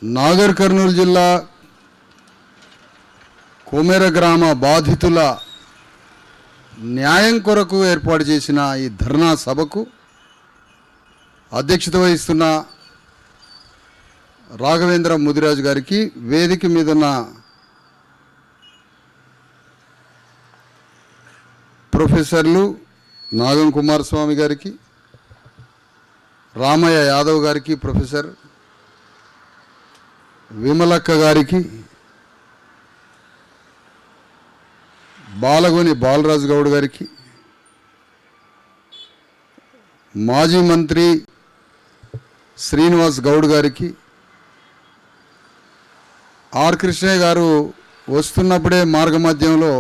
నాగర్ కర్నూలు జిల్లా కొమెర గ్రామ బాధితుల న్యాయం కొరకు ఏర్పాటు చేసిన ఈ ధర్నా సభకు అధ్యక్షత వహిస్తున్న రాఘవేంద్ర ముదిరాజు గారికి, వేదిక మీద ఉన్న ప్రొఫెసర్లు నాగం కుమారస్వామి గారికి, రామయ్య యాదవ్ గారికి, ప్రొఫెసర్ విమలక్క గారికి, బాలగోని బాలరాజు గౌడ్ గారికి, మాజీ మంత్రి శ్రీనివాస్ గౌడ్ గారికి, ఆర్ కృష్ణయ్య గారు వస్తున్నప్పుడే మార్గమధ్యంలో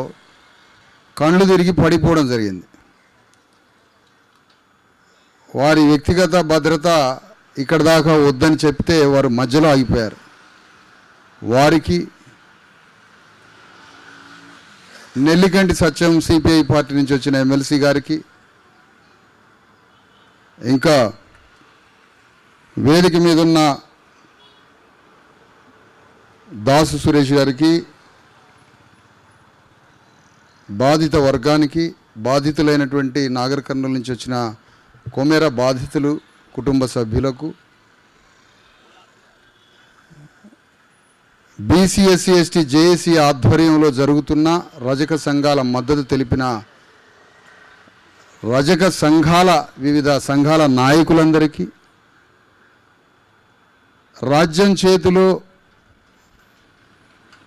కళ్ళు తిరిగి పడిపోవడం జరిగింది. వారి వ్యక్తిగత భద్రత ఇక్కడ దాకా వద్దని చెప్తే వారు మధ్యలో ఆగిపోయారు. వారికి, నెల్లికంటి సత్యం సిపిఐ పార్టీ నుంచి వచ్చిన ఎమ్మెల్సీ గారికి, ఇంకా వేదిక మీద ఉన్న దాసు సురేష్ గారికి, బాధిత వర్గానికి, బాధితులైనటువంటి నాగర్ కర్నూలు నుంచి వచ్చిన కొమెర బాధితులు కుటుంబ సభ్యులకు, బీసీ ఎస్సీ ఎస్టీ జేఏసీ ఆధ్వర్యంలో జరుగుతున్న రజక సంఘాల మద్దతు తెలిపిన రజక సంఘాల వివిధ సంఘాల నాయకులందరికీ, రాజ్యం చేతిలో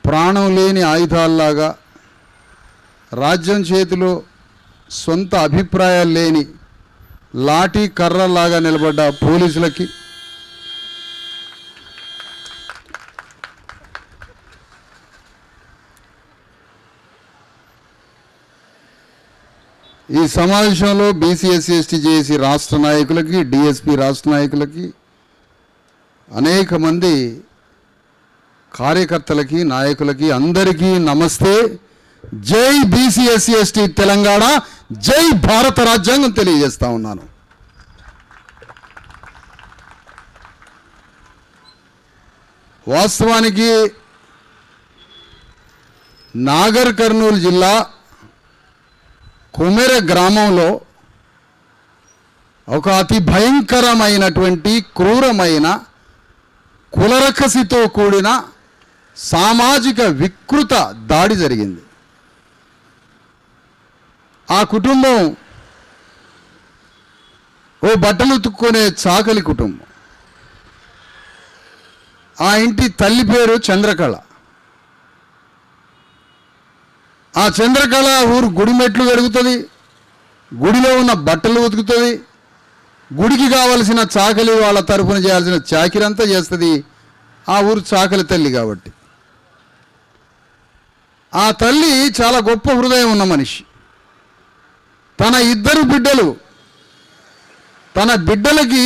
ప్రాణం లేని ఆయుధాల్లాగా, రాజ్యం చేతిలో సొంత అభిప్రాయాలు లేని లాఠీ కర్రలాగా నిలబడ్డ పోలీసులకి, ఈ సమావేశంలో బీసీ ఎస్సీ ఎస్టీ జేఏసీ రాష్ట్ర నాయకులకి, డిఎస్పీ రాష్ట్ర నాయకులకి, అనేక మంది కార్యకర్తలకి, నాయకులకి అందరికీ నమస్తే. జై బీసీ ఎస్సీ ఎస్టీ తెలంగాణ, జై భారత రాజ్యాంగం తెలియజేస్తా ఉన్నాను. వాస్తవానికి నాగర్ కర్నూలు జిల్లా కొమెర గ్రామంలో ఒక అతి భయంకరమైనటువంటి, క్రూరమైన, కులరకసితో కూడిన సామాజిక వికృత దాడి జరిగింది. ఆ కుటుంబం ఓ బట్టలు ఉతుక్కునే చాకలి కుటుంబం. ఆ ఇంటి తల్లి పేరు చంద్రకళ. ఆ చంద్రకళ ఊరు గుడి మెట్లు గడుగుతుంది, గుడిలో ఉన్న బట్టలు ఉతుకుతుంది, గుడికి కావలసిన చాకలి వాళ్ళ తరఫున చేయాల్సిన చాకిరంతా చేస్తుంది. ఆ ఊరు చాకలి తల్లి కాబట్టి. ఆ తల్లి చాలా గొప్ప హృదయం ఉన్న మనిషి. తన ఇద్దరు బిడ్డలు, తన బిడ్డలకి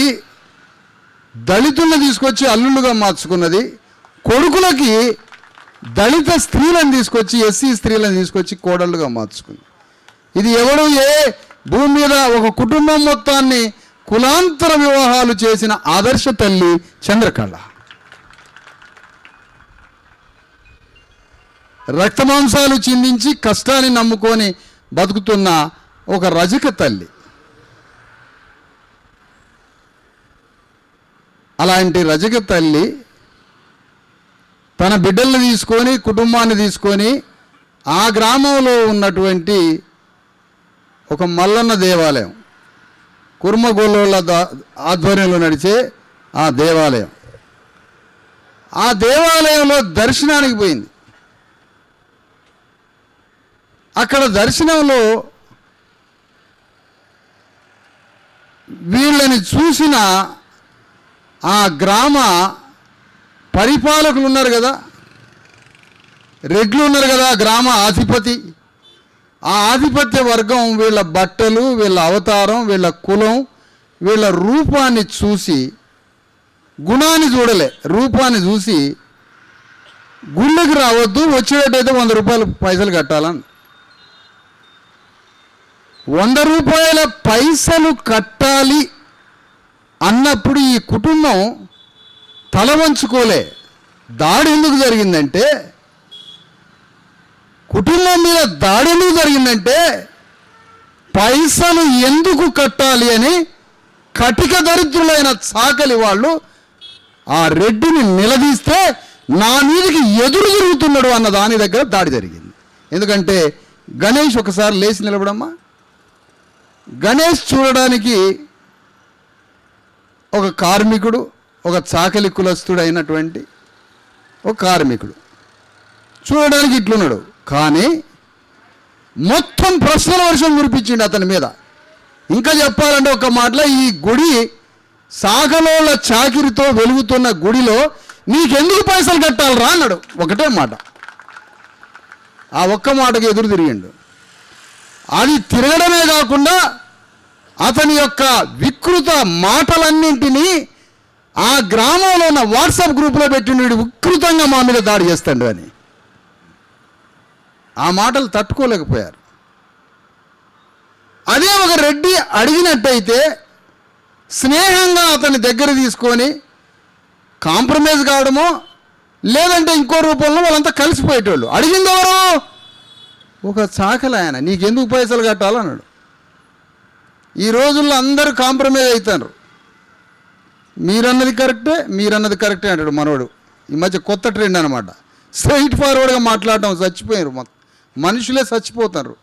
దళితులను తీసుకొచ్చి అల్లుళ్ళుగా మార్చుకున్నది, కొడుకులకి దళిత స్త్రీలను తీసుకొచ్చి, ఎస్సీ స్త్రీలను తీసుకొచ్చి కోడళ్ళుగా మార్చుకుంది. ఇది ఎవడు ఏ భూమి మీద ఒక కుటుంబం మొత్తాన్ని కులాంతర వివాహాలు చేసిన ఆదర్శ తల్లి చంద్రకళ. రక్తమాంసాలు చిందించి కష్టాన్ని నమ్ముకొని బతుకుతున్న ఒక రజక తల్లి. అలాంటి రజక తల్లి తన బిడ్డల్ని తీసుకొని, కుటుంబాన్ని తీసుకొని ఆ గ్రామంలో ఉన్నటువంటి ఒక మల్లన్న దేవాలయం, కుర్మగోళ్ళ ఆధ్వర్యంలో నడిచే ఆ దేవాలయం, ఆ దేవాలయంలో దర్శనానికి పోయింది. అక్కడ దర్శనంలో వీళ్ళని చూసిన ఆ గ్రామ పరిపాలకులు ఉన్నారు కదా, రెడ్లు ఉన్నారు కదా, గ్రామ ఆధిపతి, ఆ ఆధిపత్య వర్గం వీళ్ళ బట్టలు, వీళ్ళ అవతారం, వీళ్ళ కులం, వీళ్ళ రూపాన్ని చూసి, గుణాన్ని చూడలే, రూపాన్ని చూసి గుళ్ళకి రావద్దు, వచ్చేటట్టయితే 100 రూపాయలు పైసలు కట్టాలని. 100 రూపాయల పైసలు కట్టాలి అన్నప్పుడు ఈ కుటుంబం తల వంచుకోలే. దాడి ఎందుకు జరిగిందంటే, కుటుంబం మీద దాడి ఎందుకు జరిగిందంటే పైసలు ఎందుకు కట్టాలి అని కటిక దరిద్రులైన చాకలి వాళ్ళు ఆ రెడ్డిని నిలదీస్తే నా మీదకి ఎదురు తిరుగుతున్నాడు అన్న దాని దగ్గర దాడి జరిగింది. ఎందుకంటే గణేష్ ఒకసారి లేచి నిలబడమ్మా. గణేష్ చూడడానికి ఒక కార్మికుడు, ఒక చాకలి కులస్తుడు అయినటువంటి ఒక కార్మికుడు చూడడానికి ఇట్లున్నాడు. కానీ మొత్తం ప్రశ్నల వర్షం కురిపించిండు అతని మీద. ఇంకా చెప్పాలంటే ఒక మాటలో, ఈ గుడి సాగలోళ్ళ చాకిరితో వెలుగుతున్న గుడిలో నీకెందుకు పైసలు కట్టాలరా అన్నాడు. ఒకటే మాట, ఆ ఒక్క మాటకి ఎదురు తిరిగిండు. అది తిరగడమే కాకుండా అతని యొక్క వికృత మాటలన్నింటినీ ఆ గ్రామంలో ఉన్న వాట్సాప్ గ్రూప్లో పెట్టిన వికృతంగా మా మీద దాడి చేస్తాడు అని. ఆ మాటలు తట్టుకోలేకపోయారు. అదే ఒక రెడ్డి అడిగినట్టయితే స్నేహంగా అతని దగ్గర తీసుకొని కాంప్రమైజ్ కావడమో లేదంటే ఇంకో రూపంలో వాళ్ళంతా కలిసిపోయేటోళ్ళు. అడిగింది ఎవరు? ఒక చాకలి ఆయన. నీకెందుకు పైసలు కట్టాలన్నాడు. ఈ రోజుల్లో అందరూ కాంప్రమైజ్ అవుతారు. మీరన్నది కరెక్టే అంటాడు మనోడు. ఈ మధ్య కొత్త ట్రెండ్ అనమాట. స్ట్రైట్ ఫార్వర్డ్గా మాట్లాడటం. చచ్చిపోయారు, మనుషులే చచ్చిపోతారు.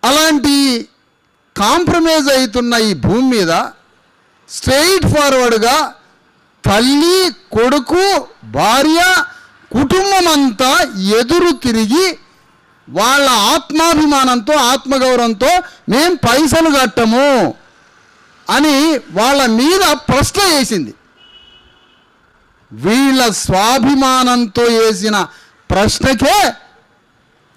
అలాంటి కాంప్రమైజ్ అవుతున్న ఈ భూమి మీద స్ట్రైట్ ఫార్వర్డ్గా తల్లి, కొడుకు, భార్య, కుటుంబం అంతా ఎదురు తిరిగి వాళ్ళ ఆత్మాభిమానంతో, ఆత్మగౌరవంతో మేం పైసలు కట్టము అని వాళ్ళ మీద ప్రశ్న వేసింది. వీళ్ళ స్వాభిమానంతో వేసిన ప్రశ్నకే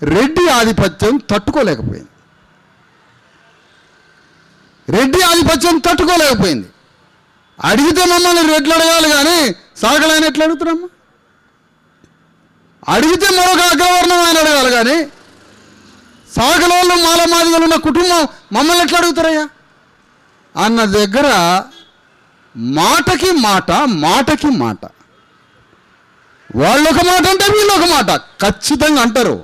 రెడ్డి ఆధిపత్యం తట్టుకోలేకపోయింది. అడిగితే మమ్మల్ని రెడ్లు అడగాలి కానీ సాగలైన ఎట్లా అడుగుతున్నామ్మా? అడిగితే మరొక అగ్రవర్ణం ఆయన అడగాలి కానీ సాగలోళ్ళు మాలమాదిగలు ఉన్న కుటుంబం మమ్మల్ని ఎట్లా అడుగుతారయ్యా అన్న దగ్గర మాటకి మాట. వాళ్ళు ఒక మాట అంటే వీళ్ళు ఒక మాట ఖచ్చితంగా అంటారు.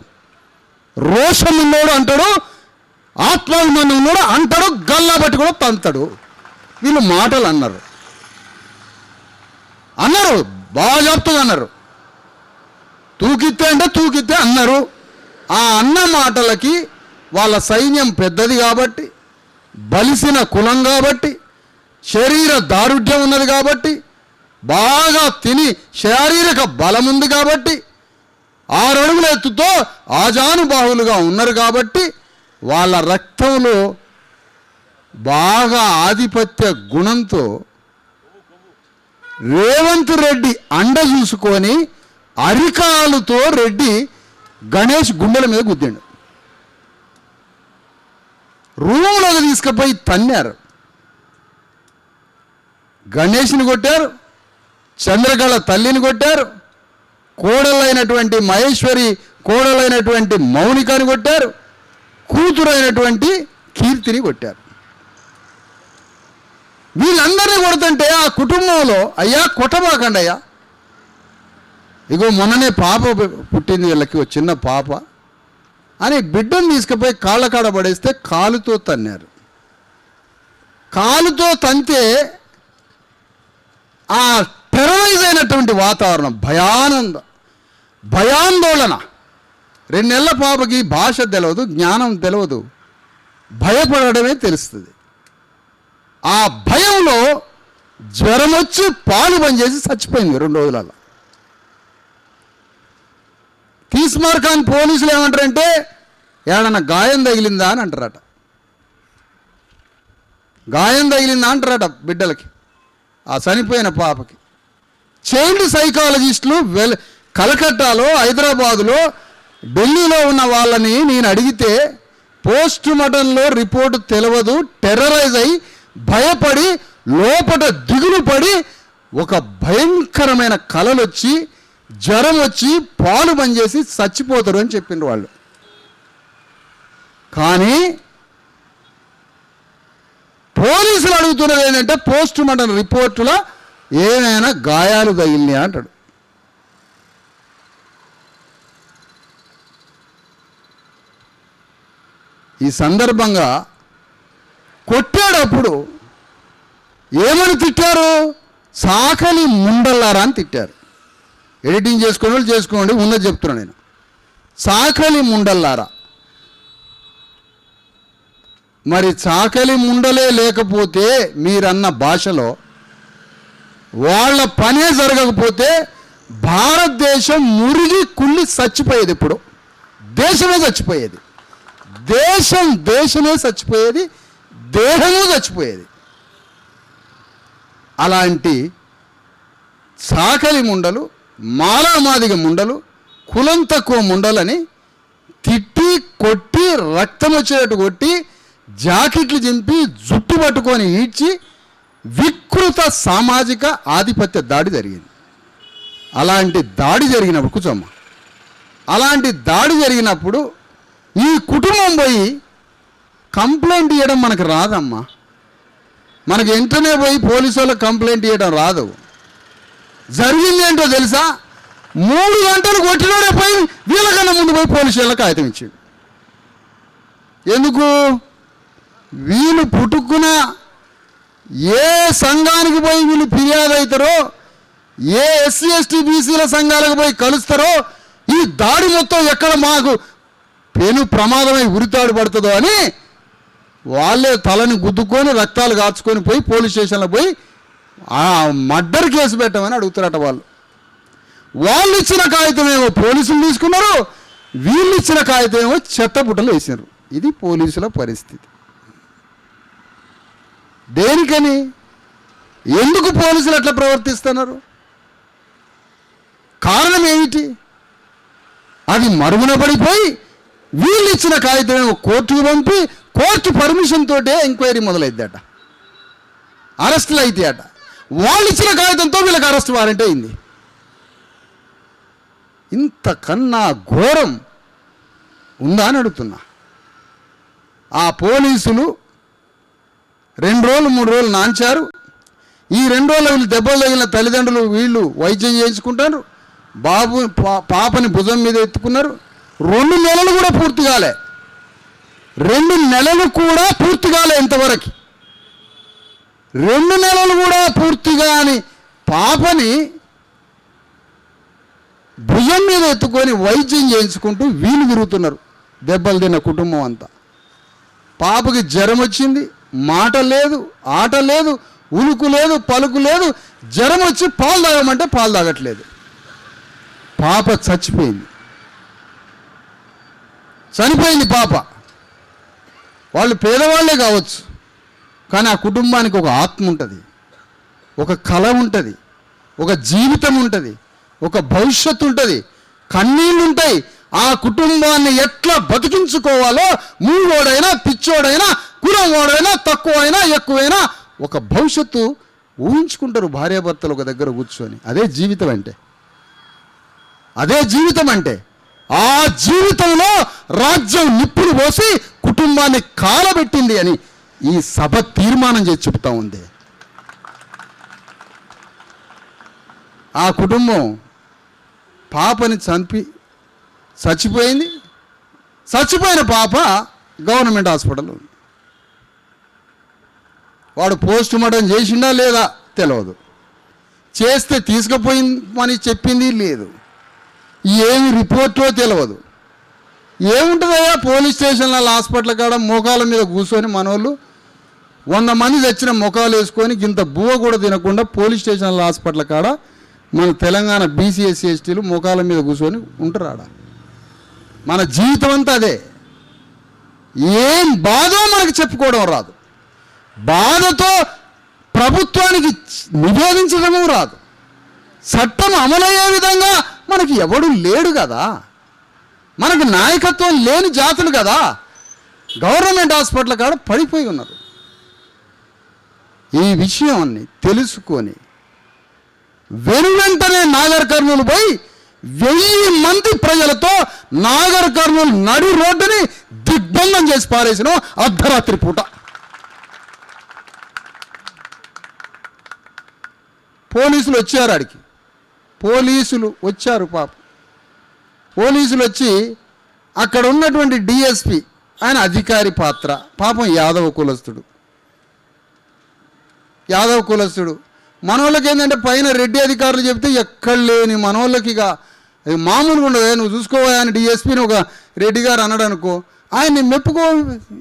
రోషం ఉన్నోడు అంటాడు, ఆత్మాభిమానం ఉన్నోడు అంటాడు, గల్లా బట్టి కూడా తంతాడు. వీళ్ళు మాటలు అన్నారు, బాగా చెప్తుంది అన్నారు. తూకితే అంటే తూకితే అన్నారు. ఆ అన్న మాటలకి వాళ్ళ సైన్యం పెద్దది కాబట్టి, బలిసిన కులం కాబట్టి, శరీర దారుఢ్యం ఉన్నది కాబట్టి, బాగా తిని శారీరక బలం ఉంది కాబట్టి, 6 అడుగుల ఎత్తుతో ఆజానుబాహులుగా ఉన్నారు కాబట్టి వాళ్ళ రక్తంలో బాగా ఆధిపత్య గుణంతో రేవంత్ రెడ్డి అండ చూసుకొని అరికాలుతో రెడ్డి గణేష్ గుండెల మీద గుద్దాడు. రూమ్లోకి తీసుకుపోయి తన్నారు. గణేష్ని కొట్టారు, చంద్రకళ తల్లిని కొట్టారు, కోడలైనటువంటి మహేశ్వరి, కోడలైనటువంటి మౌనికని కొట్టారు, కూతురైనటువంటి కీర్తిని కొట్టారు. వీళ్ళందరినీ కొడుతుంటే ఆ కుటుంబంలో అయ్యా కొట్టబాకండి అయ్యా, ఇగో మొన్ననే పాప పుట్టింది వీళ్ళకి, ఒక చిన్న పాప అని బిడ్డను తీసుకుపోయి కాళ్ళ కాడ పడేస్తే కాలుతో తన్నారు. కాలుతో తంతే ఆ టెర్రరైజ్ అయినటువంటి వాతావరణం, భయాందోళన. 2 నెలల పాపకి భాష తెలియదు, జ్ఞానం తెలియదు, భయపడమే తెలుస్తుంది. ఆ భయంలో జ్వరం వచ్చి పాలు బంద్ చేసి చచ్చిపోయింది 2 రోజులలో. తీస్మార్కాన్ పోలీసులు ఏమంటారంటే ఏడన్నా గాయం తగిలిందా అని అంటారట. గాయం తగిలిందా అంటారట బిడ్డలకి, ఆ చనిపోయిన పాపకి. చైల్డ్ సైకాలజిస్టులు కలకత్తాలో, హైదరాబాదులో, ఢిల్లీలో ఉన్న వాళ్ళని నేను అడిగితే పోస్ట్ మార్టంలో రిపోర్టు తెలియదు, టెర్రరైజ్ అయి భయపడి లోపల దిగులు పడి ఒక భయంకరమైన కలలు వచ్చి జ్వరం వచ్చి పాలు బంద్ చేసి చచ్చిపోతారు అని చెప్పిండ్రు వాళ్ళు. కానీ పోలీసులు అడుగుతున్నది ఏంటంటే పోస్ట్ మార్టం రిపోర్టుల ఏమైనా గాయాలు తగిలినాయి అంటాడు. ఈ సందర్భంగా కొట్టాడప్పుడు ఏమని తిట్టారు? సాకలి ముండల్లారా అని తిట్టారు. ఎడిటింగ్ చేసుకునే వాళ్ళు చేసుకోండి, ఉన్నది చెప్తున్నా నేను. సాకలి ముండల్లారా. మరి చాకలి ముండలే లేకపోతే మీరన్న భాషలో వాళ్ళ పనే జరగకపోతే భారతదేశం మురిగి కుళ్ళి చచ్చిపోయేది. ఇప్పుడు దేశమే చచ్చిపోయేది, దేశమే చచ్చిపోయేది, దేహము చచ్చిపోయేది. అలాంటి చాకలి ముండలు, మాలామాదిగ ముండలు, కులం తక్కువ ముండలని తిట్టి కొట్టి రక్తం వచ్చేటట్టు కొట్టి జాకెట్లు చింపి జుట్టు పట్టుకొని ఈడ్చి వికృత సామాజిక ఆధిపత్య దాడి జరిగింది. అలాంటి దాడి జరిగినప్పుడు కూర్చోమ్మ, అలాంటి దాడి జరిగినప్పుడు ఈ కుటుంబం పోయి కంప్లైంట్ ఇవ్వడం మనకు రాదమ్మా. మనకు వెంటనే పోయి పోలీసు వాళ్ళకి కంప్లైంట్ ఇవ్వడం రాదు. జరిగింది ఏంటో తెలుసా? 3 గంటలు కొట్టినోడే పోయి వీళ్ళకన్నా ముందు పోయి పోలీసు వాళ్ళకి కాగితం ఇచ్చాడు. ఎందుకు? వీళ్ళు పుట్టుకున్న ఏ సంఘానికి పోయి వీళ్ళు ఫిర్యాదు అవుతారో, ఏ ఎస్సీ ఎస్టీ బీసీల సంఘాలకు పోయి కలుస్తారో, ఈ దాడి మొత్తం ఎక్కడ మాకు పెను ప్రమాదమై ఉరితాడు పడుతుందో అని వాళ్ళే తలని గుద్దుకొని రక్తాలు కాచుకొని పోయి పోలీస్ స్టేషన్లో పోయి మర్డర్ కేసు పెట్టమని అడుగుతారట. వాళ్ళు ఇచ్చిన కాగితమేమో పోలీసులు తీసుకున్నారు, వీళ్ళు ఇచ్చిన కాగితమేమో చెత్తబుట్టలు వేసినారు. ఇది పోలీసుల పరిస్థితి. దేనికని? ఎందుకు పోలీసులు అట్లా ప్రవర్తిస్తున్నారు? కారణం ఏమిటి? అది మరుగున పడిపోయి వీళ్ళు ఇచ్చిన కాగితమేమో కోర్టుకు పంపి కోర్టు పర్మిషన్ తోటే ఎంక్వైరీ మొదలైద్దట, అరెస్టులు అయితే అట. వాళ్ళు ఇచ్చిన కాగితంతో వీళ్ళకి అరెస్ట్ వారెంట్ అయింది. ఇంతకన్నా ఘోరం ఉందా అని అడుగుతున్నా. ఆ పోలీసులు 2 రోజులు 3 రోజులు నాంచారు. ఈ 2 రోజులు వీళ్ళు దెబ్బలు తగిలిన తల్లిదండ్రులు వీళ్ళు వైద్యం చేయించుకుంటారు. పాపని భుజం మీద ఎత్తుకున్నారు. 2 నెలలు కూడా పూర్తి కాలే, 2 నెలలు కూడా పూర్తి కాలే. ఇంతవరకు 2 నెలలు కూడా పూర్తిగా అని పాపని భుజం మీద ఎత్తుకొని వైద్యం చేయించుకుంటూ వీళ్ళు తిరుగుతున్నారు. దెబ్బలు తిన్న కుటుంబం అంతా. పాపకి జ్వరం వచ్చింది, మాట లేదు, ఆట లేదు, ఉలుకు లేదు, పలుకు లేదు. జ్వరం వచ్చి పాలు తాగమంటే పాలు తాగట్లేదు. పాప చచ్చిపోయింది పాప. వాళ్ళు పేదవాళ్ళే కావచ్చు, కానీ ఆ కుటుంబానికి ఒక ఆత్మ ఉంటుంది, ఒక కళ ఉంటుంది, ఒక జీవితం ఉంటుంది, ఒక భవిష్యత్తు ఉంటుంది, కన్నీళ్ళు ఉంటాయి. ఆ కుటుంబాన్ని ఎట్లా బతికించుకోవాలో మూడోడైనా పిచ్చోడైనా కులమోడైనా తక్కువైనా ఎక్కువైనా ఒక భవిష్యత్తు ఊహించుకుంటారు భార్యాభర్తలు ఒక దగ్గర కూర్చొని. అదే జీవితం అంటే, అదే జీవితం అంటే. ఆ జీవితంలో రాజ్యం నిప్పులు పోసి కుటుంబాన్ని కాలబెట్టింది అని ఈ సభ తీర్మానం చేసి చెప్తా ఉంది. ఆ కుటుంబం పాపని చంపి చచ్చిపోయింది. చచ్చిపోయిన పాప గవర్నమెంట్ హాస్పిటల్లో ఉంది. వాడు పోస్ట్ మార్టం చేసిండా లేదా తెలియదు, చేస్తే తీసుకుపోయిందని చెప్పింది లేదు, ఏమి రిపోర్టో తెలియదు. ఏముంటుందయ్యా పోలీస్ స్టేషన్ల హాస్పిటల్ కాడ మోకాల మీద కూర్చొని మనోళ్ళు 100 మంది తెచ్చిన మొఖాలు వేసుకొని ఇంత బువ్వ కూడా తినకుండా పోలీస్ స్టేషన్ల హాస్పిటల్ కాడ మన తెలంగాణ బీసీ ఎస్సీ ఎస్టీలు మోకాల మీద కూర్చొని ఉంటారు ఆడ. మన జీవితం అంతా అదే. ఏం బాధో మనకు చెప్పుకోవడం రాదు, బాధతో ప్రభుత్వానికి నివేదించడము రాదు, చట్టం అమలయ్యే విధంగా మనకి ఎవడు లేడు కదా, మనకు నాయకత్వం లేని జాతులు కదా గవర్నమెంట్ హాస్పిటల్ కాడ పడిపోయి ఉన్నారు. ఈ విషయాన్ని తెలుసుకొని వెనువెంటనే నాగర్ కర్నూలు పోయి 1000 మంది ప్రజలతో నాగర్ కర్నూలు నడి రోడ్డుని దిగ్బంధం చేసి పారేసిన అర్ధరాత్రి పూట. పోలీసులు వచ్చారు ఆడికి, పోలీసులు వచ్చారు పాపం. పోలీసులు వచ్చి అక్కడ ఉన్నటువంటి డిఎస్పి ఆయన అధికారి పాత్ర, పాపం యాదవ కులస్తుడు. మనోళ్ళకి ఏంటంటే పైన రెడ్డి అధికారులు చెప్తే ఎక్కడ లేని మనోళ్ళకి ఇక మామూలుగా ఉండదు. నువ్వు చూసుకోవా అని డిఎస్పీని ఒక రెడ్డి గారు అన్నాడు అనుకో, ఆయన్ని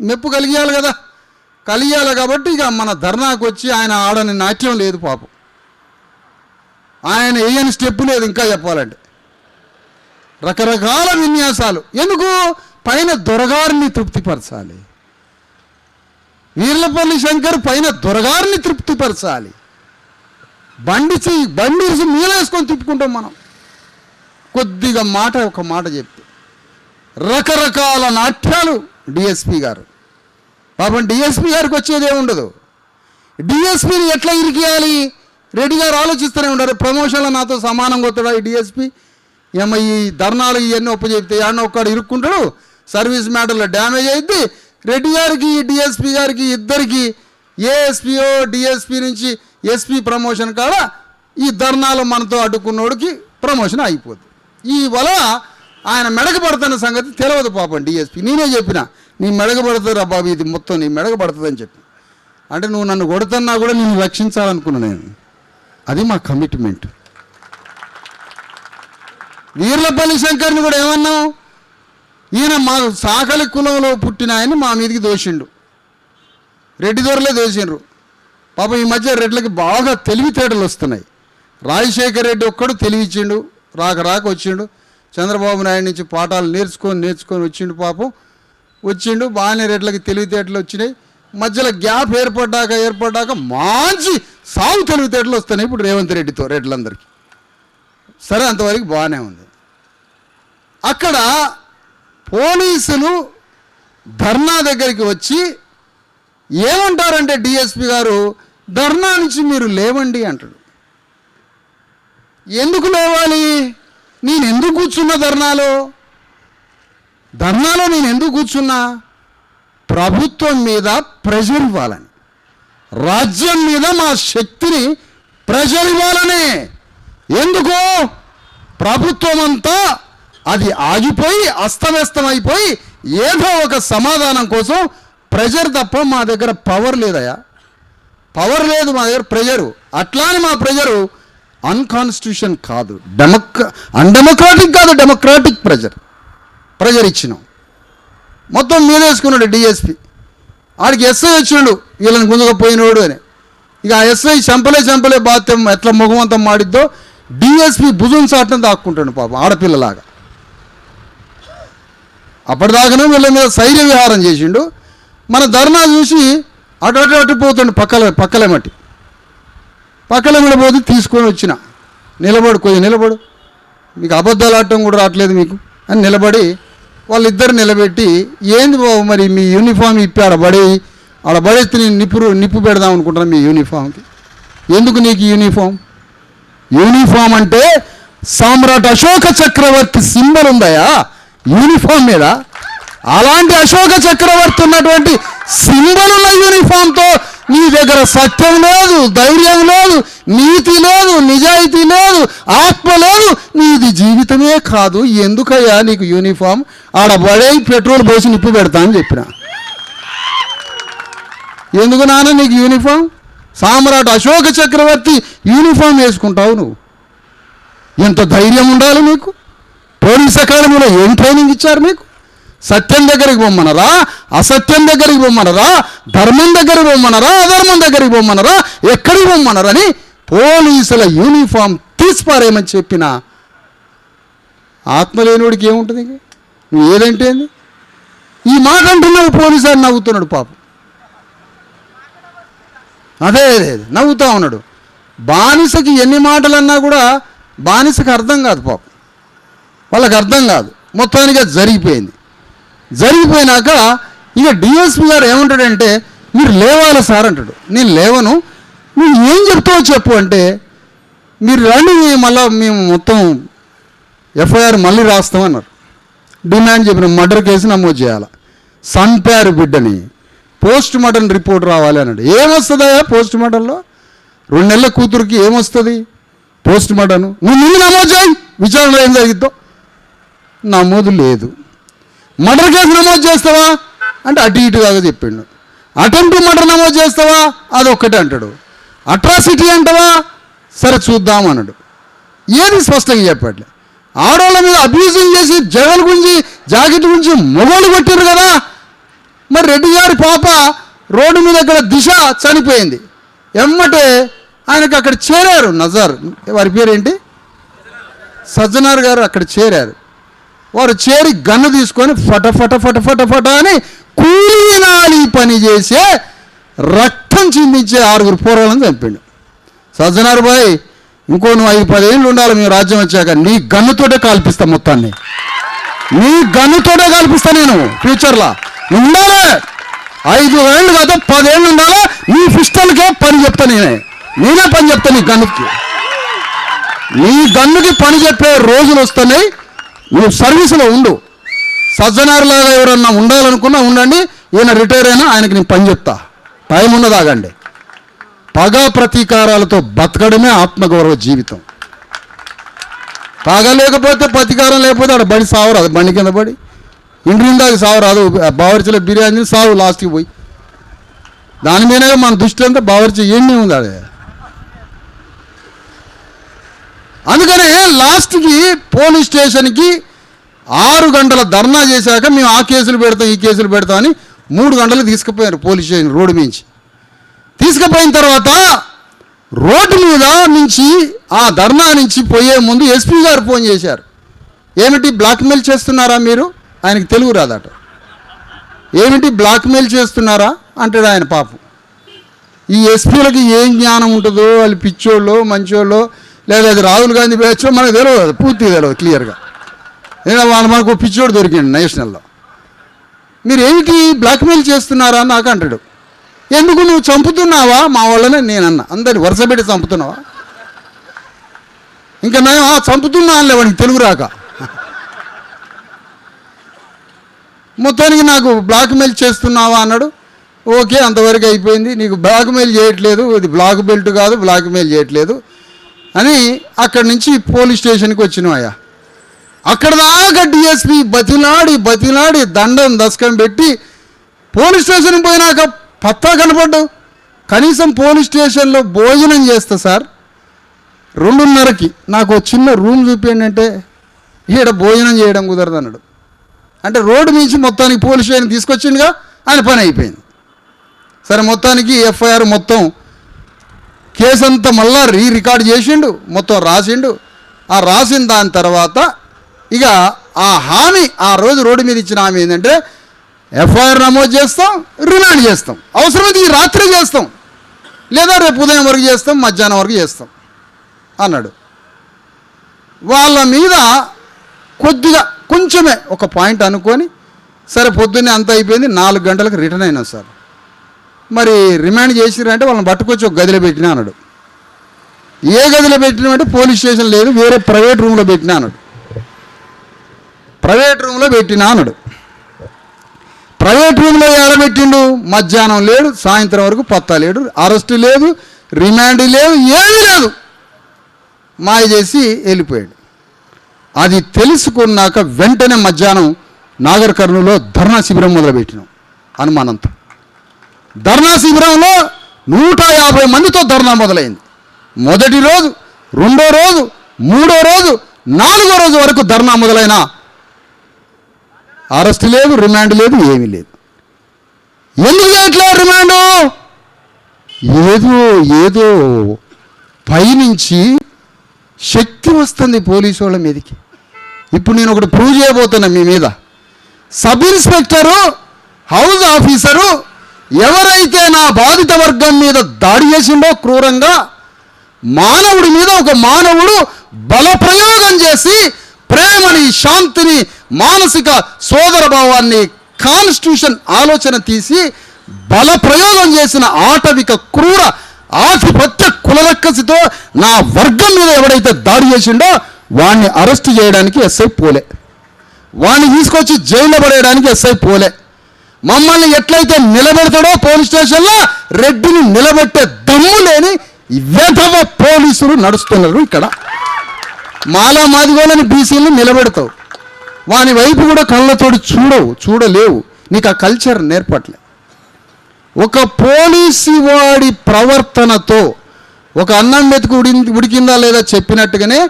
మెప్పు కలిగియాలి కదా, కలిగాలి. కాబట్టి ఇక మన ధర్నాకు వచ్చి ఆయన ఆడని నాట్యం లేదు పాపం, ఆయన వేయని స్టెప్పు లేదు. ఇంకా చెప్పాలంటే రకరకాల విన్యాసాలు. ఎందుకు? పైన దొరగారిని తృప్తిపరచాలి. వీర్లపల్లి శంకర్ పైన దొరగారిని తృప్తిపరచాలి. బండిసి మీలేసుకొని తిప్పుకుంటాం మనం. కొద్దిగా ఒక మాట చెప్తే రకరకాల నాట్యాలు డిఎస్పి గారు. పాపం డిఎస్పి గారికి వచ్చేదే ఉండదు. డిఎస్పిని ఎట్లా ఇరికియాలి రెడ్డి గారు ఆలోచిస్తూనే ఉంటారు. ప్రమోషన్లో నాతో సమానంగా వస్తాడా ఈ డిఎస్పి? ఏమో ఈ ధర్నాలు ఇవన్నీ ఒప్పచెప్తే ఏమన్నా ఒక్కడు ఇరుక్కుంటాడు, సర్వీస్ మ్యాటర్లో డ్యామేజ్ అయింది. రెడ్డి గారికి డిఎస్పి గారికి ఇద్దరికి ఏఎస్పీఓ డిఎస్పి నుంచి ఎస్పీ ప్రమోషన్ కాడ ఈ ధర్నాలు మనతో అడ్డుకున్నోడికి ప్రమోషన్ అయిపోద్ది. ఈ వల్ల ఆయన మెడకు పడుతున్న సంగతి తెలియదు పాపం డిఎస్పి. నేనే చెప్పిన, నీ మెడకు పడుతుందిరా బాబు, ఇది మొత్తం నీ మెడకు పడుతుందని చెప్పి. అంటే నువ్వు నన్ను కొడుతున్నా కూడా నేను రక్షించాలనుకున్నా నేను. అది మా కమిట్మెంట్. వీర్లపల్లి శంకర్ని కూడా ఏమన్నావు, ఈయన మా సాకలి కులంలో పుట్టిన ఆయన్ని మా మీదకి దోషిండు, రెడ్డి దొరలే దోషిండ్రు. పాపం ఈ మధ్య రెడ్లకి బాగా తెలివితేటలు వస్తున్నాయి. రాజశేఖర్ రెడ్డి ఒక్కడు తెలివిచ్చిండు, రాక వచ్చిండు. చంద్రబాబు నాయుడు నుంచి పాఠాలు నేర్చుకొని వచ్చిండు. పాపం వచ్చిండు, బాగానే రెడ్లకి తెలివితేటలు వచ్చినాయి. మధ్యలో గ్యాప్ ఏర్పడ్డాక మంచి సాగు తెలివితేటలు వస్తున్నాయి ఇప్పుడు రేవంత్ రెడ్డితో రెడ్లందరికీ. సరే, అంతవరకు బాగానే ఉంది. అక్కడ పోలీసులు ధర్నా దగ్గరికి వచ్చి ఏమంటారంటే డిఎస్పి గారు, ధర్నా నుంచి మీరు లేవండి అంటాడు. ఎందుకు లేవాలి? నేను ఎందుకు కూర్చున్నా ధర్నాలో నేను ఎందుకు కూర్చున్నా? ప్రభుత్వం మీద ప్రెషర్ ఇవ్వాలని, రాజ్యం మీద మా శక్తిని ప్రెషర్ ఇవ్వాలని. ఎందుకు? ప్రభుత్వం అంతా అది ఆగిపోయి అస్తవ్యస్తమైపోయి ఏదో ఒక సమాధానం కోసం ప్రెషర్ తప్ప మా దగ్గర పవర్ లేదయా, పవర్ లేదు మా దగ్గర, ప్రెషరు. అట్లానే మా ప్రెషరు అన్కాన్స్టిట్యూషన్ కాదు, అన్డెమోక్రాటిక్ కాదు, డెమోక్రాటిక్ ప్రెషర్ ఇచ్చినాం. మొత్తం మీదేసుకున్నాడు డిఎస్పి. ఆడికి ఎస్ఐ వచ్చినాడు వీళ్ళని గుంజుకపోయినోడు అని. ఇక ఆ ఎస్ఐ చంపలే బాత్యం ఎట్లా ముఖమంతం మాడిద్దో డిఎస్పి భుజం చాటం దాక్కుంటాడు పాపం ఆడపిల్లలాగా. అప్పటిదాకానే వీళ్ళ మీద శైర్య విహారం చేసిండు. మన ధర్నా చూసి అటు పోతుండు, పక్కలేమట్టి పోతే తీసుకొని వచ్చిన, నిలబడు, మీకు అబద్ధాలు ఆడటం కూడా రావట్లేదు మీకు అని నిలబడి వాళ్ళిద్దరు నిలబెట్టి, ఏంది బాబు మరి మీ యూనిఫామ్ ఇప్పి ఆడబడేస్తే నేను నిప్పు పెడదాం అనుకుంటున్నాను మీ యూనిఫామ్కి. ఎందుకు నీకు యూనిఫామ్ అంటే సామ్రాట్ అశోక చక్రవర్తి సింబల్ ఉందయా యూనిఫామ్ మీద. అలాంటి అశోక చక్రవర్తి ఉన్నటువంటి సింబల్ ఉన్న యూనిఫామ్తో నీ దగ్గర సత్యం లేదు, ధైర్యం లేదు, నీతి లేదు, నిజాయితీ లేదు, ఆత్మ లేదు, నీది జీవితమే కాదు. ఎందుకయ్యా నీకు యూనిఫామ్? ఆడబడే పెట్రోల్ పోసి నిప్పు పెడతా అని చెప్పిన. ఎందుకు నాన్న నీకు యూనిఫామ్? సామ్రాట్ అశోక చక్రవర్తి యూనిఫామ్ వేసుకుంటావు నువ్వు. ఎంత ధైర్యం ఉండాలి నీకు? పోలీస్ అకాడమీలో ఏం ట్రైనింగ్ ఇచ్చారు మీకు? సత్యం దగ్గరికి పొమ్మనరా, అసత్యం దగ్గరికి పొమ్మనరా, ధర్మం దగ్గరికి పొమ్మనరా, అధర్మం దగ్గరికి పొమ్మనరా, ఎక్కడికి పొమ్మనరని పోలీసుల యూనిఫామ్ తీసిపారేయమని చెప్పిన ఆత్మ లేనివాడికి ఏముంటుంది? నువ్వు ఏదంటే ఏంది? ఈ మాట అంటున్నాడు పోలీసు అని నవ్వుతున్నాడు పాపం. అదే నవ్వుతా ఉన్నాడు. బానిసకి ఎన్ని మాటలు అన్నా కూడా బానిసకి అర్థం కాదు పాపం, వాళ్ళకి అర్థం కాదు. మొత్తానికి అది జరిగిపోయినాక ఇక డిఎస్పి గారు ఏమంటాడంటే, మీరు లేవాలి సార్ అంటాడు. నేను లేవను, నువ్వు ఏం చెప్తావో చెప్పు అంటే, మీరు రండి మళ్ళీ మేము మొత్తం ఎఫ్ఐఆర్ మళ్ళీ రాస్తామన్నారు. డిమాండ్ చెప్పిన మర్డర్ కేసు నమోదు చేయాలి, చంపారు బిడ్డని, పోస్ట్ మార్టం రిపోర్ట్ రావాలి అన్నాడు. ఏమొస్తుందా పోస్ట్ మార్టంలో? 2 నెలల కూతురికి ఏమొస్తుంది? Post mortem. నువ్వు ముందు నమోదు చేయి, విచారణ ఏం జరిగిద్దో. నమోదు లేదు. మర్డర్ కేసు నమోదు చేస్తావా అంటే అటు ఇటుగా చెప్పిండు. అటెంప్ట్ మర్డర్ నమోదు చేస్తావా? అదొక్కటే అంటాడు. అట్రాసిటీ అంటావా? సరే చూద్దాం అన్నాడు. ఏది స్పష్టంగా చెప్పట్లే. ఆడవాళ్ళ మీద అబ్యూజింగ్ చేసి జగన్ గురించి జాకెట్ గురించి మొగోళ్ళు కొట్టారు కదా. మరి రెడ్డి గారి పాప రోడ్డు మీద ఇక్కడ దిశ చనిపోయింది. ఎమ్మటే ఆయనకు అక్కడ చేరారు నజార్, వారి పేరేంటి, సజ్జనార్ గారు అక్కడ చేరారు. వారు చేరి గన్ను తీసుకొని ఫట ఫట ఫట ఫట ఫట అని కూలీనాలి పని చేసే రక్తం చిందించే 6 పోరాలను చంపాడు. సజ్జనార్ బాయ్, ఇంకో నువ్వు 5-10 ఏళ్ళు ఉండాలి మేము రాజ్యం వచ్చాక. నీ గన్నుతోటే కాల్పిస్తా, మొత్తాన్ని నీ గన్నుతోటే కాల్పిస్తా నేను ఫ్యూచర్లో. నువ్వు ఉండాలి 5 ఏళ్ళు కాదు 10 ఏళ్ళు ఉండాలి. నీ పిస్టల్కే పని చెప్తా, నేనే పని చెప్తా. నీ గన్నుకి పని చెప్పే రోజులు వస్తున్నాయి. నువ్వు సర్వీసులో ఉండు. సజ్జనారులాగా ఎవరన్నా ఉండాలనుకున్నా ఉండండి. ఈయన రిటైర్ అయినా ఆయనకి నేను పని చెప్తా. టైం ఉన్నదాగండి. పగ ప్రతీకారాలతో బతకడమే ఆత్మగౌరవ జీవితం. పగ లేకపోతే ప్రతీకారం లేకపోతే ఆడ బడి సావరాదు. బండి కింద పడి ఇంటిందాక సావరాదు. బావర్చిలో బిర్యానీ సావు లాస్ట్కి పోయి. దాని మీదగా మన దృష్టి అంతా బావర్చి ఏమీ ఉంది అదే. అందుకనే లాస్ట్కి పోలీస్ స్టేషన్కి 6 గంటల ధర్నా చేశాక మేము ఆ కేసులు పెడతాం ఈ కేసులు పెడతాం అని 3 గంటలు తీసుకుపోయారు పోలీస్ స్టేషన్ రోడ్డు మించి. తీసుకుపోయిన తర్వాత రోడ్డు మీద నుంచి ఆ ధర్నా నుంచి పోయే ముందు ఎస్పీ గారు ఫోన్ చేశారు. ఏమిటి బ్లాక్మెయిల్ చేస్తున్నారా మీరు? ఆయనకి తెలుగు రాదట. ఏమిటి బ్లాక్మెయిల్ చేస్తున్నారా అంటాడు ఆయన. పాపం ఈ ఎస్పీలకి ఏం జ్ఞానం ఉంటుందో, వాళ్ళు పిచ్చోళ్ళు మంచోళ్ళు లేదా అది రాహుల్ గాంధీ బ్యాచ్ మనకు తెలియదు, పూర్తిగా తెలియదు క్లియర్గా. మనకు పిచ్చోడు దొరికిండు నేషనల్లో. మీరు ఏమిటి బ్లాక్మెయిల్ చేస్తున్నారా నాకు అంటాడు. ఎందుకు నువ్వు చంపుతున్నావా మా వాళ్ళనే నేనన్నా. అందరిని వరుస పెట్టి చంపుతున్నావా? ఇంకా నేను చంపుతున్నా అనలే వాడికి తెలుగు రాక. మొత్తానికి నాకు బ్లాక్మెయిల్ చేస్తున్నావా అన్నాడు. ఓకే, అంతవరకు అయిపోయింది. నీకు బ్లాక్మెయిల్ చేయట్లేదు, ఇది బ్లాక్ బెల్ట్ కాదు, బ్లాక్మెయిల్ చేయట్లేదు అని అక్కడి నుంచి పోలీస్ స్టేషన్కి వచ్చినావయ్యా. అక్కడ దాకా డిఎస్పీ బతిలాడి దండం దశకం పెట్టి పోలీస్ స్టేషన్కి పోయినాక పత్తా కనపడ్డావు. కనీసం పోలీస్ స్టేషన్లో భోజనం చేస్తా సార్ 2:30కి నాకు చిన్న రూమ్ చూపించండి అంటే ఈడ భోజనం చేయడం కుదరదు అన్నాడు. అంటే రోడ్డు మించి మొత్తానికి పోలీస్ స్టేషన్ తీసుకొచ్చిండుగా, ఆయన పని అయిపోయింది. సరే మొత్తానికి ఎఫ్ఐఆర్ మొత్తం కేసు అంతా మళ్ళా రికార్డ్ చేసిండు, మొత్తం రాసిండు. ఆ రాసిన దాని తర్వాత ఇక ఆ హామీ ఆ రోజు రోడ్డు మీద ఇచ్చిన హామీ ఏంటంటే ఎఫ్ఐఆర్ నమోదు చేస్తాం, రిమాండ్ చేస్తాం, అవసరమైతే ఈ రాత్రి చేస్తాం, లేదా రేపు ఉదయం వరకు చేస్తాం, మధ్యాహ్నం వరకు చేస్తాం అన్నాడు. వాళ్ళ మీద కొద్దిగా కొంచెమే ఒక పాయింట్ అనుకొని సరే పొద్దున్నే అంత అయిపోయింది. 4 గంటలకు రిటర్న్ అయినా సార్. మరి రిమాండ్ చేసిరంటే వాళ్ళని పట్టుకొచ్చి ఒక గదిలో పెట్టినా అన్నాడు. ఏ గదిలో పెట్టినామంటే పోలీస్ స్టేషన్ లేదు, వేరే ప్రైవేట్ రూమ్లో పెట్టినా అన్నాడు. ప్రైవేట్ రూమ్లో పెట్టినా అన్నాడు. ప్రైవేట్ రూమ్లో ఎడబెట్టిండు. మధ్యాహ్నం లేడు, సాయంత్రం వరకు పత్తా లేడు, అరెస్టు లేదు, రిమాండ్ లేదు, ఏమీ లేదు. మాయ చేసి వెళ్ళిపోయాడు. అది తెలుసుకున్నాక వెంటనే మధ్యాహ్నం నాగర్ కర్నూలులో ధర్నా శిబిరం మొదలుపెట్టినాం. అనుమానంతో ధర్నా శిబిరంలో 150 మందితో ధర్నా మొదలైంది. మొదటి రోజు, 2వ రోజు, 3వ రోజు, 4వ రోజు వరకు ధర్నా మొదలైన అరెస్ట్ లేదు, రిమాండ్ లేదు, ఏమీ లేదు. ఎందుకు ఎట్లా రిమాండు? ఏదో పైనుంచి శక్తి వస్తుంది పోలీసు వాళ్ళ మీదకి. ఇప్పుడు నేను ఒకటి ప్రూవ్ చేయబోతున్నా మీ మీద. సబ్ ఇన్స్పెక్టరు, హౌస్ ఆఫీసరు ఎవరైతే నా బాధిత వర్గం మీద దాడి చేసిండో క్రూరంగా, మానవుడి మీద ఒక మానవుడు బలప్రయోగం చేసి ప్రేమని, శాంతిని, మానసిక సోదర భావాన్ని, కాన్స్టిట్యూషన్ ఆలోచన తీసి బలప్రయోగం చేసిన ఆటవిక క్రూర ఆధిపత్య కులలక్కసితో నా వర్గం మీద ఎవడైతే దాడి చేసిండో వాడిని అరెస్ట్ చేయడానికి ఎస్ఐ పోలే, వాడిని తీసుకొచ్చి జైల్లో పడేయడానికి ఎస్ఐ పోలే. మమ్మల్ని ఎట్లయితే నిలబెడతాడో పోలీస్ స్టేషన్లో రెడ్డిని నిలబెట్టే దమ్ము లేని వెధవ పోలీసులు నడుస్తున్నారు ఇక్కడ. మాలా మాదిగోళ్ళని బీసీలను నిలబెడతావు, వాని వైపు కూడా కళ్ళతోటి చూడలేవు, నీకు ఆ కల్చర్ నేర్పట్లే. ఒక పోలీసు వాడి ప్రవర్తనతో, ఒక అన్నం మెతుకు ఉడికిందా లేదా చెప్పినట్టుగానే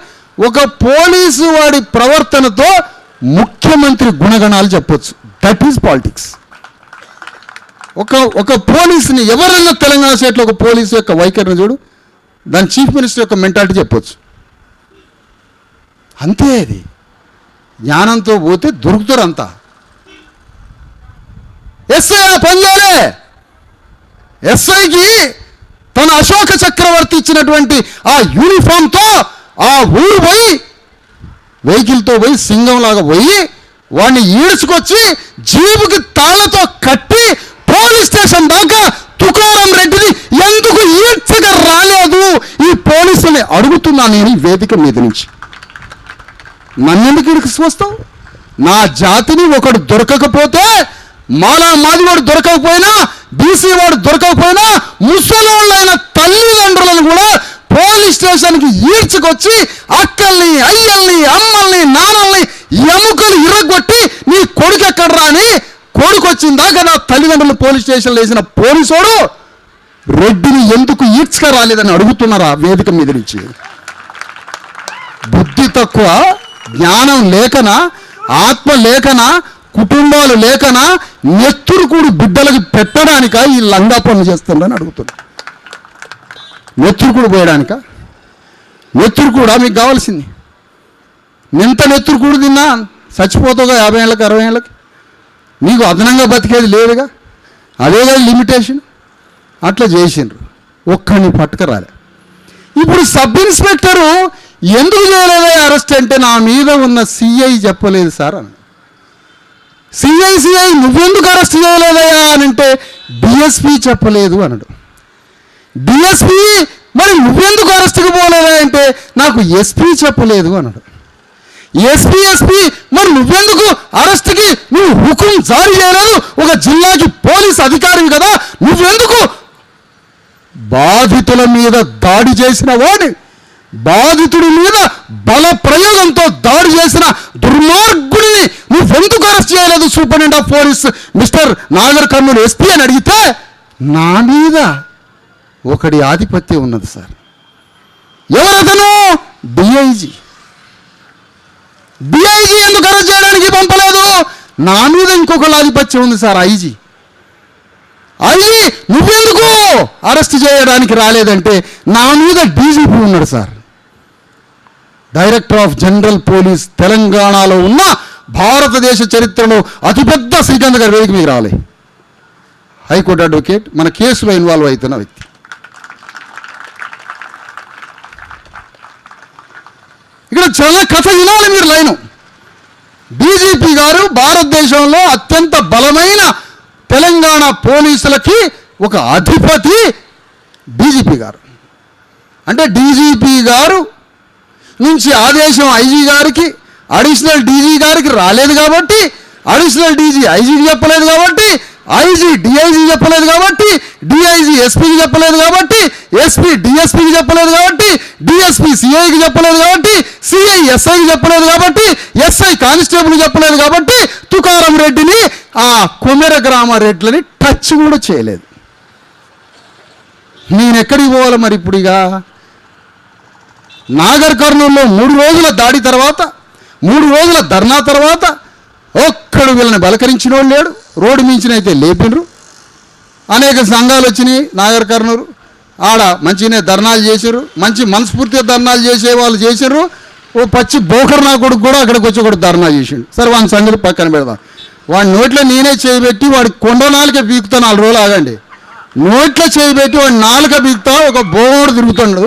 ఒక పోలీసు వాడి ప్రవర్తనతో ముఖ్యమంత్రి గుణగణాలు చెప్పొచ్చు. That is politics. ఒక పోలీసుని ఎవరన్నా తెలంగాణ స్టేట్లో ఒక పోలీసు యొక్క వైఖరిని చూడు, దాని చీఫ్ మినిస్టర్ యొక్క మెంటాలిటీ చెప్పొచ్చు. అంతే. అది జ్ఞానంతో పోతే దొరుకుతారు అంతా. ఎస్ఐ ఆ పని చేయలే. ఎస్ఐకి తన అశోక చక్రవర్తి ఇచ్చినటువంటి ఆ యూనిఫామ్తో ఆ ఊరు పోయి వెహికల్తో పోయి సింగంలాగా పోయి వాడిని ఈడ్చుకొచ్చి జీబుకి తాళతో కట్టి పోలీస్ స్టేషన్ దాకా తుకారం రెడ్డిని ఎందుకు ఈడ్చగా రాలేదు ఈ పోలీసుని అడుగుతున్నాను నేను ఈ వేదిక మీద నుంచి. నన్నెందుకు ఇక్కడికి వస్తావు? నా జాతిని ఒకడు దొరకకపోతే, మాదివాడు దొరకకపోయినా, బీసీ వాడు దొరకకపోయినా, ముసలోళ్ళైన తల్లిదండ్రులను కూడా పోలీస్ స్టేషన్కి ఈడ్చుకొచ్చి అక్కల్ని, అయ్యల్ని, అమ్మల్ని, నాన్నల్ని ఎముకలు ఇరగొట్టి నీ కొడుకు ఎక్కడరా అని కొడుకు వచ్చిన దాకా నా తల్లిదండ్రులు పోలీస్ స్టేషన్లో వేసిన పోలీసోడు రెడ్డిని ఎందుకు ఈడ్చుక రాలేదని అడుగుతున్నారా వేదిక మీద నుంచి? బుద్ధి తక్కువ, జ్ఞానం లేకనా, ఆత్మ లేకనా, కుటుంబాలు లేకనా, నెత్తురుకూడు బిడ్డలకి పెట్టడానిక ఈ లంగా పనులు చేస్తుందని అడుగుతున్నా. నెత్తురుకూడు పోయడానిక? నెత్తురుకూడా మీకు కావాల్సింది? ఎంత నెత్తురుకూడు తిన్నా చచ్చిపోతావుగా 50 ఏళ్ళకి 60 ఏళ్ళకి. నీకు అదనంగా బతికేది లేదుగా, అదేగా లిమిటేషన్. అట్లా చేసిండ్రు, ఒక్కడిని పట్టుకరాలే. ఇప్పుడు సబ్ ఇన్స్పెక్టరు ఎందుకు చేయలేదే అరెస్ట్ అంటే, నా మీద ఉన్న సిఐ చెప్పలేదు సార్ అని. సిఐ నువ్వెందుకు అరెస్ట్ చేయలేదయ్యా అని అంటే డిఎస్పీ చెప్పలేదు అన్నాడు. డిఎస్పీ మరి నువ్వెందుకు అరెస్ట్కి పోలేదా అంటే నాకు ఎస్పీ చెప్పలేదు అన్నాడు. ఎస్పీ మరి నువ్వెందుకు అరెస్ట్కి నువ్వు హుకుం జారీ చేయలేదు, ఒక జిల్లాకి పోలీస్ అధికారివి కదా, నువ్వెందుకు బాధితుల మీద దాడి చేసిన వాడి, బాధితుడి మీద బల ప్రయోగంతో దాడి చేసిన దుర్మార్గుడిని నువ్వెందుకు అరెస్ట్ చేయలేదు superintendent of police mister Nagar Kurnool SP అని అడిగితే, నా మీద ఒకడి ఆధిపత్యం ఉన్నది సార్. ఎవరతను? డిఐజీ ఎందుకు అరెస్ట్ చేయడానికి పంపలేదు? నా మీద ఇంకొకళ్ళ ఆధిపత్యం ఉంది సార్, ఐజీ నువ్వెందుకు అరెస్ట్ చేయడానికి రాలేదంటే నా మీద డీజీపీ ఉన్నాడు sir, director of general police. తెలంగాణలో ఉన్న భారతదేశ చరిత్రలో అతిపెద్ద శ్రీకాంత్ గారి వేదిక మీకు రాలే, హైకోర్టు అడ్వకేట్, మన కేసులో ఇన్వాల్వ్ అవుతున్న వ్యక్తి. ఇక్కడ చాలా కథ వినాలి మీరు. లైను డీజీపీ గారు భారతదేశంలో అత్యంత బలమైన తెలంగాణ పోలీసులకి ఒక అధిపతి డీజీపీ గారు. అంటే డీజీపీ గారు నుంచి ఆదేశం ఐజీ గారికి, అడిషనల్ డీజీ గారికి రాలేదు కాబట్టి, అడిషనల్ డీజీ ఐజీకి చెప్పలేదు కాబట్టి, ఐజీ డిఐజీ చెప్పలేదు కాబట్టి, డిఐజీ ఎస్పీకి చెప్పలేదు కాబట్టి, ఎస్పీ డిఎస్పీకి చెప్పలేదు కాబట్టి, డిఎస్పీ సిఐకి చెప్పలేదు కాబట్టి, సిఐ ఎస్ఐకి చెప్పలేదు కాబట్టి, ఎస్ఐ కానిస్టేబుల్కి చెప్పలేదు కాబట్టి, తుకారం రెడ్డిని ఆ కొమెర గ్రామ రెడ్లని టచ్ కూడా చేయలేదు. నేనెక్కడికి పోవాలి మరి ఇప్పుడు? ఇక నాగర్ కర్నూలులో 3 రోజుల దాడి తర్వాత, 3 రోజుల ధర్నా తర్వాత ఒక్కడు వీళ్ళని బలకరించిన వాళ్ళు లేడు. రోడ్డు మించినైతే లేపినరు. అనేక సంఘాలు వచ్చినాయి నాగర్ కర్నూలు, ఆడ మంచిగానే ధర్నాలు చేశారు, మంచి మనస్ఫూర్తిగా ధర్నాలు చేసే వాళ్ళు చేశారు. ఓ పచ్చి బోకర్ నా కొడుకు కూడా అక్కడికి వచ్చి ఒకటి ధర్నా చేసిండు. సరే వాని సంగతి పక్కన పెడదాం. వాడి నోట్లో నేనే చేయబెట్టి వాడి కొండ నాలుక పీకుతా, 4 రోజులు ఆగండి. నోట్లో చేయబెట్టి వాడి నాలుక పీకుతా, ఒక బోడు తిరుగుతాడు,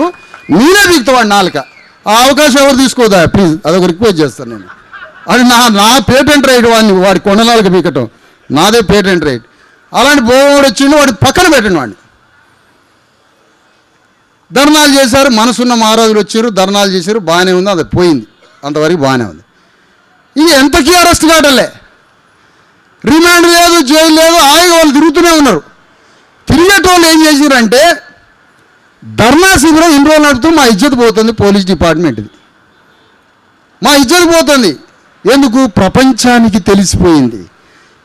నేనే పీకుతా వాడి నాలుక. ఆ అవకాశం ఎవరు తీసుకోదా ప్లీజ్, అదొక రిక్వెస్ట్ చేస్తాను నేను. అది నా పేటెంట్ రైట్, వాడి కొండ నాలుక పీకటం నాదే పేటెంట్ రైట్. అలాంటి బోడు వచ్చిండు, వాడి పక్కన పెట్టండి వాడిని. ధర్నాలు చేశారు, మనసున్న మహారాజులు వచ్చారు, ధర్నాలు చేశారు, బాగానే ఉంది, అది పోయింది, అంతవరకు బాగానే ఉంది. ఇది ఎంతకీ అరెస్ట్ కావటంలే, రిమాండ్ లేదు, జైలు లేదు, హాయిగా వాళ్ళు తిరుగుతూనే ఉన్నారు. తిరిగేటోళ్ళు ఏం చేశారంటే ధర్నా శిబిరం ఇన్ని రోజులు నడుపుతూ మా ఇజ్జత్ పోతుంది, పోలీస్ డిపార్ట్మెంట్ది మా ఇజ్జత్ పోతుంది. ఎందుకు? ప్రపంచానికి తెలిసిపోయింది.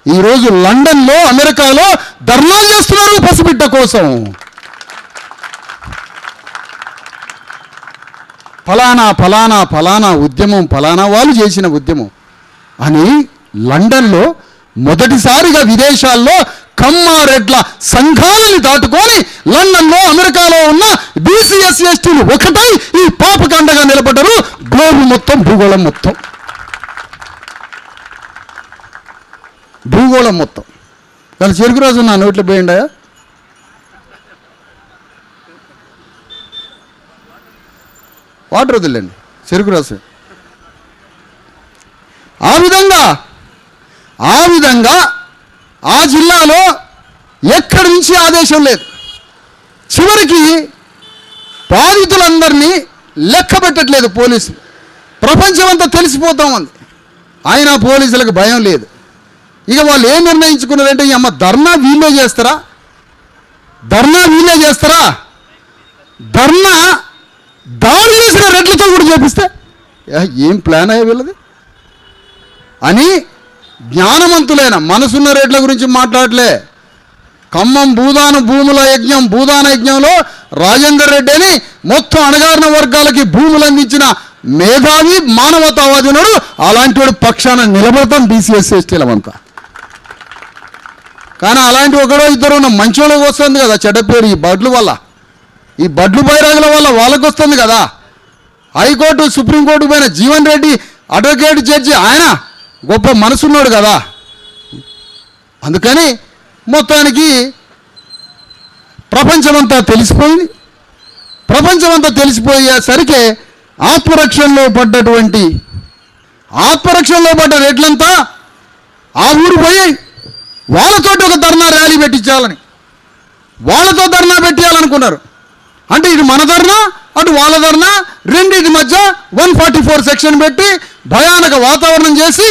ఈరోజు లండన్లో, అమెరికాలో ధర్నా చేస్తున్నారు పసిబిడ్డ కోసం. ఫలానా ఫలానా ఫలానా ఉద్యమం, ఫలానా వాళ్ళు చేసిన ఉద్యమం అని లండన్లో మొదటిసారిగా విదేశాల్లో కమ్మారెడ్ల సంఘాలని దాటుకొని లండన్లో, అమెరికాలో ఉన్న బీసీ ఎస్సీ ఎస్టీలు ఒకటై ఈ పాపకండగా నిలబడ్డారు. గ్లోబ్ మొత్తం, భూగోళం మొత్తం, భూగోళం మొత్తం. దాని చెరుకు రాజు నా నోట్లో పోయిండా? వాటర్ వదిలేండి, చెరుకు రాసు. ఆ విధంగా ఆ జిల్లాలో ఎక్కడి నుంచి ఆదేశం లేదు. చివరికి బాధితులందరినీ లెక్క పెట్టట్లేదు పోలీసులు. ప్రపంచమంతా తెలిసిపోతా ఉంది. అయినా పోలీసులకు భయం లేదు. ఇక వాళ్ళు ఏం నిర్ణయించుకున్నారంటే, అమ్మ ధర్నా వీళ్ళే చేస్తారా, ధర్నా దాడి చేసిన రెడ్లతో కూడా చేపిస్తే ఏం ప్లాన్ అయ్యే వీళ్ళది అని జ్ఞానవంతులైన మనసున్న రెడ్ల గురించి మాట్లాడలే. ఖమ్మం భూదాన యజ్ఞంలో రాజేందర్ రెడ్డి అని మొత్తం అణగారిన వర్గాలకి భూములు అందించిన మేధావి, మానవతావాదినుడు. అలాంటి వాడు పక్షాన నిలబడతాం బీసీ ఎస్సీ ఎస్టీలమంతా. కానీ అలాంటి ఒకడో ఇద్దరు మంచోళ్ళకి వస్తుంది కదా చెడ్డ పేరు. ఈ బడ్లు వల్ల, ఈ బడ్లు బైరాగుల వల్ల వాళ్ళకు వస్తుంది కదా. హైకోర్టు, సుప్రీంకోర్టు పైన జీవన్ రెడ్డి అడ్వకేట్ జడ్జి, ఆయన గొప్ప మనసున్నాడు కదా. అందుకని మొత్తానికి ప్రపంచమంతా తెలిసిపోయేసరికి ఆత్మరక్షణలో పడ్డ రెడ్లంతా ఆ ఊరు పోయి వాళ్ళతోటి ఒక ధర్నా ర్యాలీ పెట్టించాలని, వాళ్ళతో ధర్నా పెట్టియాలనుకున్నారు. అంటే ఇది మన ధర్నా, అటు వాళ్ళ ధర్నా, రెండింటి మధ్య 144 సెక్షన్ పెట్టి భయానక వాతావరణం చేసి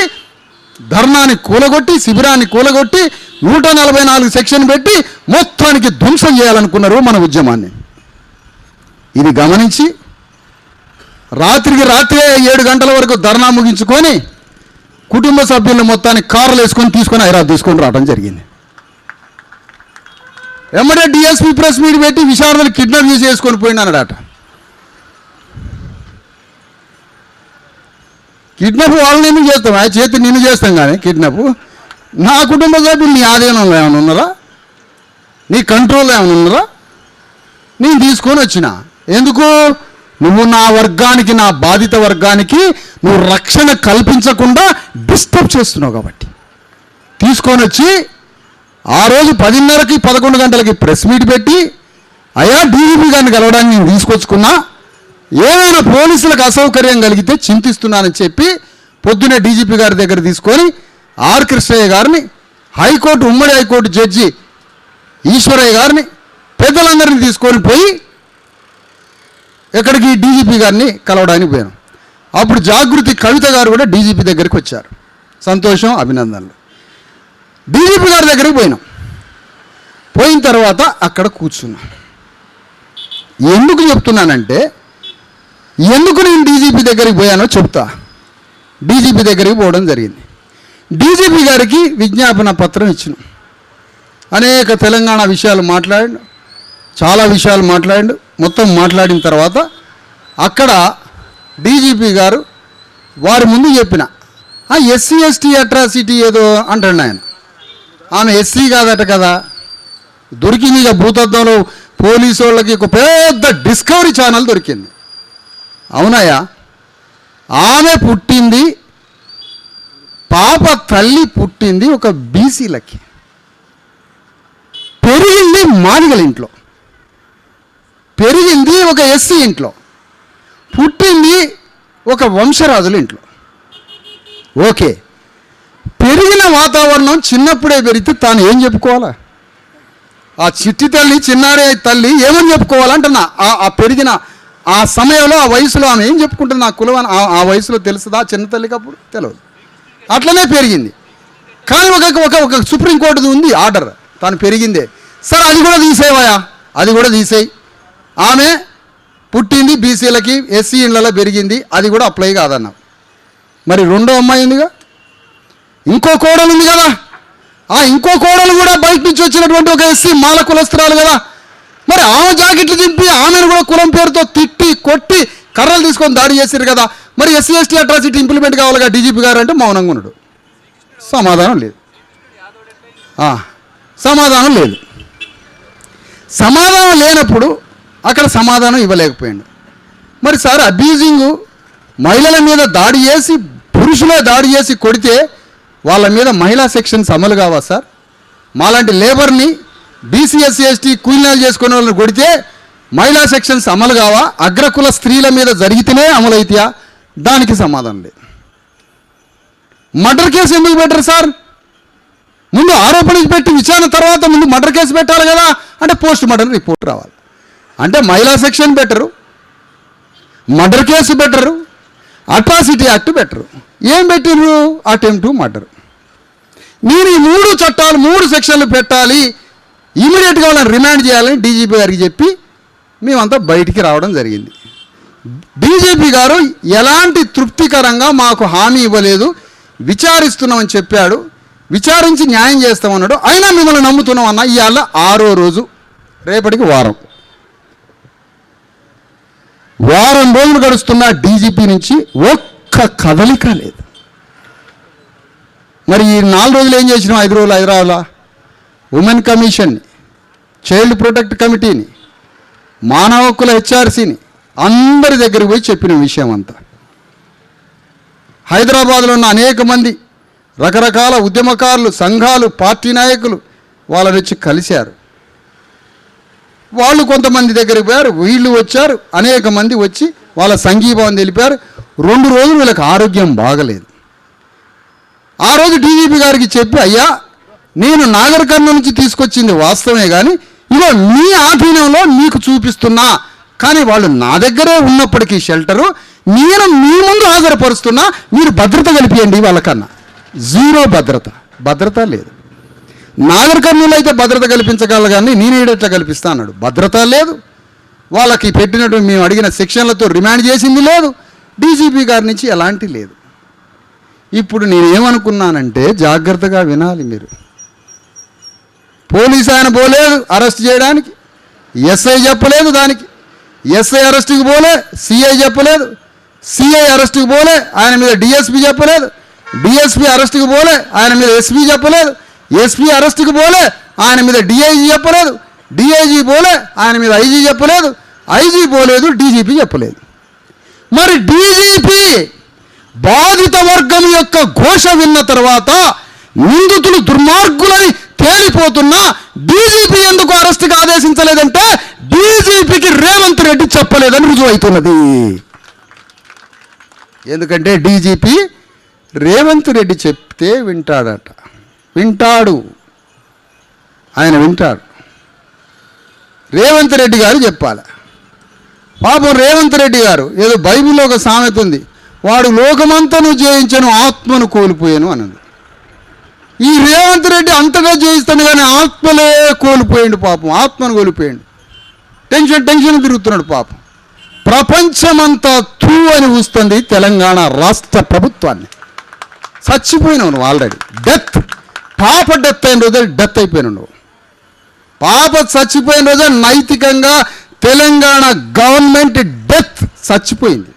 ధర్నాని కూలగొట్టి, శిబిరాన్ని కూలగొట్టి 144 సెక్షన్ పెట్టి మొత్తానికి ధ్వంసం చేయాలనుకున్నారు మన ఉద్యమాన్ని. ఇది గమనించి రాత్రే 7 గంటల వరకు ధర్నా ముగించుకొని కుటుంబ సభ్యులను మొత్తాన్ని కార్లు తీసుకొని హైదరాబాద్ తీసుకొని రావడం జరిగింది. ఎమ్మడే డిఎస్పీ ప్రెస్ మీట్ పెట్టి విశారదలు కిడ్నాప్ చేసి వేసుకొని పోయినాడట. కిడ్నాప్ వాళ్ళని ఎందుకు చేస్తాం? ఆ చేతి నిన్ను చేస్తాం కానీ కిడ్నాప్ నా కుటుంబ సభ్యులు నీ ఆధీనంలో ఏమైనా ఉన్నారా, నీ కంట్రోల్లో ఏమైనా ఉన్నారా? నేను తీసుకొని వచ్చిన. ఎందుకు? నువ్వు నా వర్గానికి, నా బాధిత వర్గానికి నువ్వు రక్షణ కల్పించకుండా డిస్టర్బ్ చేస్తున్నావు కాబట్టి తీసుకొని వచ్చి ఆ రోజు 10:30కి 11 గంటలకి ప్రెస్ మీట్ పెట్టి, అయ్యా డీజీపీ గారిని కలవడానికి నేను తీసుకొచ్చుకున్నా, ఏమైనా పోలీసులకు అసౌకర్యం కలిగితే చింతిస్తున్నానని చెప్పి పొద్దునే డీజీపీ గారి దగ్గర తీసుకొని ఆర్ కృష్ణయ్య గారిని, హైకోర్టు ఉమ్మడి హైకోర్టు జడ్జి ఈశ్వరయ్య గారిని, పెద్దలందరినీ తీసుకొని పోయి ఎక్కడికి డీజీపీ గారిని కలవడానికి పోయాను. అప్పుడు జాగృతి కవిత గారు కూడా డీజీపీ దగ్గరికి వచ్చారు. సంతోషం, అభినందనలు. డీజీపీ గారి దగ్గరికి పోయిన తర్వాత అక్కడ కూర్చున్నా. ఎందుకు చెప్తున్నానంటే, ఎందుకు నేను డీజీపీ దగ్గరికి పోయానో చెప్తా. డీజీపీ దగ్గరికి పోవడం జరిగింది. డీజీపీ గారికి విజ్ఞాపన పత్రం ఇచ్చినాం. అనేక తెలంగాణ విషయాలు మాట్లాడిండు, చాలా విషయాలు మాట్లాడిండు. మొత్తం మాట్లాడిన తర్వాత అక్కడ డీజీపీ గారు వారి ముందు చెప్పిన ఎస్సీ ఎస్టీ అట్రాసిటీ ఏదో అంటాడు ఆయన. ఆమె ఎస్సీ కాదట కదా, దొరికింది ఇక భూతత్వంలో పోలీసు వాళ్ళకి ఒక పెద్ద డిస్కవరీ ఛానల్ దొరికింది. అవునయ్యా, ఆమె పుట్టింది, పాప తల్లి పుట్టింది ఒక బీసీలకి, పెరిగింది మాదిగల ఇంట్లో, పెరిగింది ఒక ఎస్సీ ఇంట్లో, పుట్టింది ఒక వంశరాజుల ఇంట్లో. ఓకే, పెరిగిన వాతావరణం చిన్నప్పుడే పెరిగితే తాను ఏం చెప్పుకోవాలా? ఆ చిట్టి తల్లి, చిన్నారే తల్లి ఏమని చెప్పుకోవాలంటున్నా? ఆ పెరిగిన ఆ సమయంలో, ఆ వయసులో ఆమె ఏం చెప్పుకుంటుంది? నా కులం ఆ వయసులో తెలుస్తుందా? చిన్న తల్లికి అప్పుడు తెలియదు. అట్లనే పెరిగింది. కానీ ఒక సుప్రీంకోర్టుది ఉంది ఆర్డర్, తాను పెరిగిందే. సరే అది కూడా తీసేవాయా, అది కూడా తీసేయి ఆమె పుట్టింది బీసీలకి, ఎస్సీ ఇళ్లలో పెరిగింది, అది కూడా అప్లై కాదన్నాం. మరి రెండో అమ్మాయి ఉందిగా, ఇంకో కోడలు ఉంది కదా, ఆ ఇంకో కోడలు కూడా బయట నుంచి వచ్చినటువంటి ఒక ఎస్సీ మాల కులస్తురాలు కదా. మరి ఆమె జాకెట్లు దింపి ఆమెను కూడా కులం పేరుతో తిట్టి కొట్టి కర్రలు తీసుకొని దాడి చేశారు కదా. మరి ఎస్సీ ఎస్టీ అట్రాసిటీ ఇంప్లిమెంట్ కావాలిగా డీజీపీ గారు అంటే మౌనంగా ఉన్నాడు. సమాధానం లేదు. సమాధానం లేదు. సమాధానం లేనప్పుడు అక్కడ సమాధానం ఇవ్వలేకపోయాడు. మరి సార్ అబ్యూజింగ్ మహిళల మీద దాడి చేసి, పురుషులే దాడి చేసి కొడితే వాళ్ళ మీద మహిళా సెక్షన్స్ అమలు కావా సార్? మాలాంటి లేబర్ని బీసీ ఎస్సీ ఎస్టీ కూలీనాలు చేసుకునే వాళ్ళని కొడితే మహిళా సెక్షన్స్ అమలు కావా? అగ్రకుల స్త్రీల మీద జరిగితేనే అమలైతాయా? దానికి సమాధానం లేదు. మర్డర్ కేసు ఎందుకు పెట్టరు సార్? ముందు ఆరోపణలు పెట్టి విచారణ తర్వాత ముందు మర్డర్ కేసు పెట్టాలి కదా. అంటే పోస్ట్ మార్టం రిపోర్ట్ రావాలి. అంటే మహిళా section better, murder case better, atrocity act better. ఏం పెట్టిర్రు? Attempt to murder. మీరు ఈ 3 చట్టాలు 3 సెక్షన్లు పెట్టాలి, ఇమీడియట్గా వాళ్ళని రిమాండ్ చేయాలని డీజీపీ గారికి చెప్పి మేమంతా బయటికి రావడం జరిగింది. డీజీపీ గారు ఎలాంటి తృప్తికరంగా మాకు హామీ ఇవ్వలేదు, విచారిస్తున్నామని చెప్పాడు, విచారించి న్యాయం చేస్తామన్నాడు. అయినా మిమ్మల్ని నమ్ముతున్నాం అన్న. ఇవాళ 6వ రోజు, రేపటికి వారం రోజులు గడుస్తున్న డీజీపీ నుంచి ఒక్క కదలిక లేదు. మరి ఈ 4 రోజులు ఏం చేసినాం? 5 రోజులు హైదరాబాద్లో ఉమెన్ కమిషన్ని, చైల్డ్ ప్రొటెక్ట్ కమిటీని, మానవ హక్కుల హెచ్ఆర్సీని అందరి దగ్గరికి పోయి చెప్పిన విషయం అంతా. హైదరాబాద్లో ఉన్న అనేక మంది రకరకాల ఉద్యమకారులు, సంఘాలు, పార్టీ నాయకులు వాళ్ళని వచ్చి కలిశారు. వాళ్ళు కొంతమంది దగ్గరికి పోయారు, వీళ్ళు వచ్చారు, అనేక మంది వచ్చి వాళ్ళ సంఘీభావం తెలిపారు. 2 రోజులు వీళ్ళకి ఆరోగ్యం బాగలేదు. ఆ రోజు డీజీపీ గారికి చెప్పి, అయ్యా నేను నాగర్ కర్నూలు నుంచి తీసుకొచ్చింది వాస్తవమే, కానీ ఇగో మీ ఆధీనంలో మీకు చూపిస్తున్నా, కానీ వాళ్ళు నా దగ్గరే ఉన్నప్పటికీ షెల్టరు నేను మీ ముందు హాజరుపరుస్తున్నా, మీరు భద్రత కల్పియండి. వాళ్ళకన్నా 0 భద్రత లేదు. నాగర్ కర్నూలు అయితే భద్రత కల్పించగలరు, కానీ నేను ఎట్లా కల్పిస్తా అన్నాడు. భద్రత లేదు. వాళ్ళకి పెట్టినట్టు మేము అడిగిన సెక్షన్లతో రిమాండ్ చేసింది లేదు. డీజీపీ గారి నుంచి ఎలాంటి లేదు. ఇప్పుడు నేనేమనుకున్నానంటే, జాగ్రత్తగా వినాలి మీరు. పోలీసు ఆయన పోలేదు అరెస్ట్ చేయడానికి, ఎస్ఐ చెప్పలేదు దానికి, ఎస్ఐ అరెస్ట్కి పోలే, సిఐ చెప్పలేదు, సిఐ అరెస్ట్కి పోలే, ఆయన మీద డిఎస్పీ చెప్పలేదు, డిఎస్పీ అరెస్ట్కి పోలే, ఆయన మీద ఎస్పీ చెప్పలేదు, ఎస్పీ అరెస్ట్కి పోలే, ఆయన మీద డిఐజీ చెప్పలేదు, డిఐజీ పోలే, ఆయన మీద ఐజీ చెప్పలేదు, ఐజీ పోలేదు, డీజీపీ చెప్పలేదు. మరి డీజీపీ బాధిత వర్గం యొక్క ఘోష విన్న తర్వాత నిందితులు దుర్మార్గులని తేలిపోతున్నా డీజీపీ ఎందుకు అరెస్ట్కి ఆదేశించలేదంటే, డీజీపీకి రేవంత్ రెడ్డి చెప్పలేదని రుజువు అవుతున్నది. ఎందుకంటే డీజీపీ రేవంత్ రెడ్డి చెప్తే వింటాడు, ఆయన వింటాడు. రేవంత్ రెడ్డి గారు చెప్పాలి. పాపం రేవంత్ రెడ్డి గారు ఏదో బైబిల్లో ఒక సామెత ఉంది, వాడు లోకమంతను జయించను ఆత్మను కోల్పోయాను అన్నది. ఈ రేవంత్ రెడ్డి అంతగా జయిస్తాడు కానీ ఆత్మలే కోల్పోయాడు. పాపం ఆత్మను కోల్పోయాడు. టెన్షన్ తిరుగుతున్నాడు పాపం. ప్రపంచమంతా తూ అని ఊస్తుంది తెలంగాణ రాష్ట్ర ప్రభుత్వాన్ని. చచ్చిపోయినావు నువ్వు ఆల్రెడీ. పాప డెత్ అయిన రోజే డెత్ అయిపోయినావు నువ్వు. పాప చచ్చిపోయిన రోజే నైతికంగా తెలంగాణ గవర్నమెంట్ డెత్ చచ్చిపోయింది.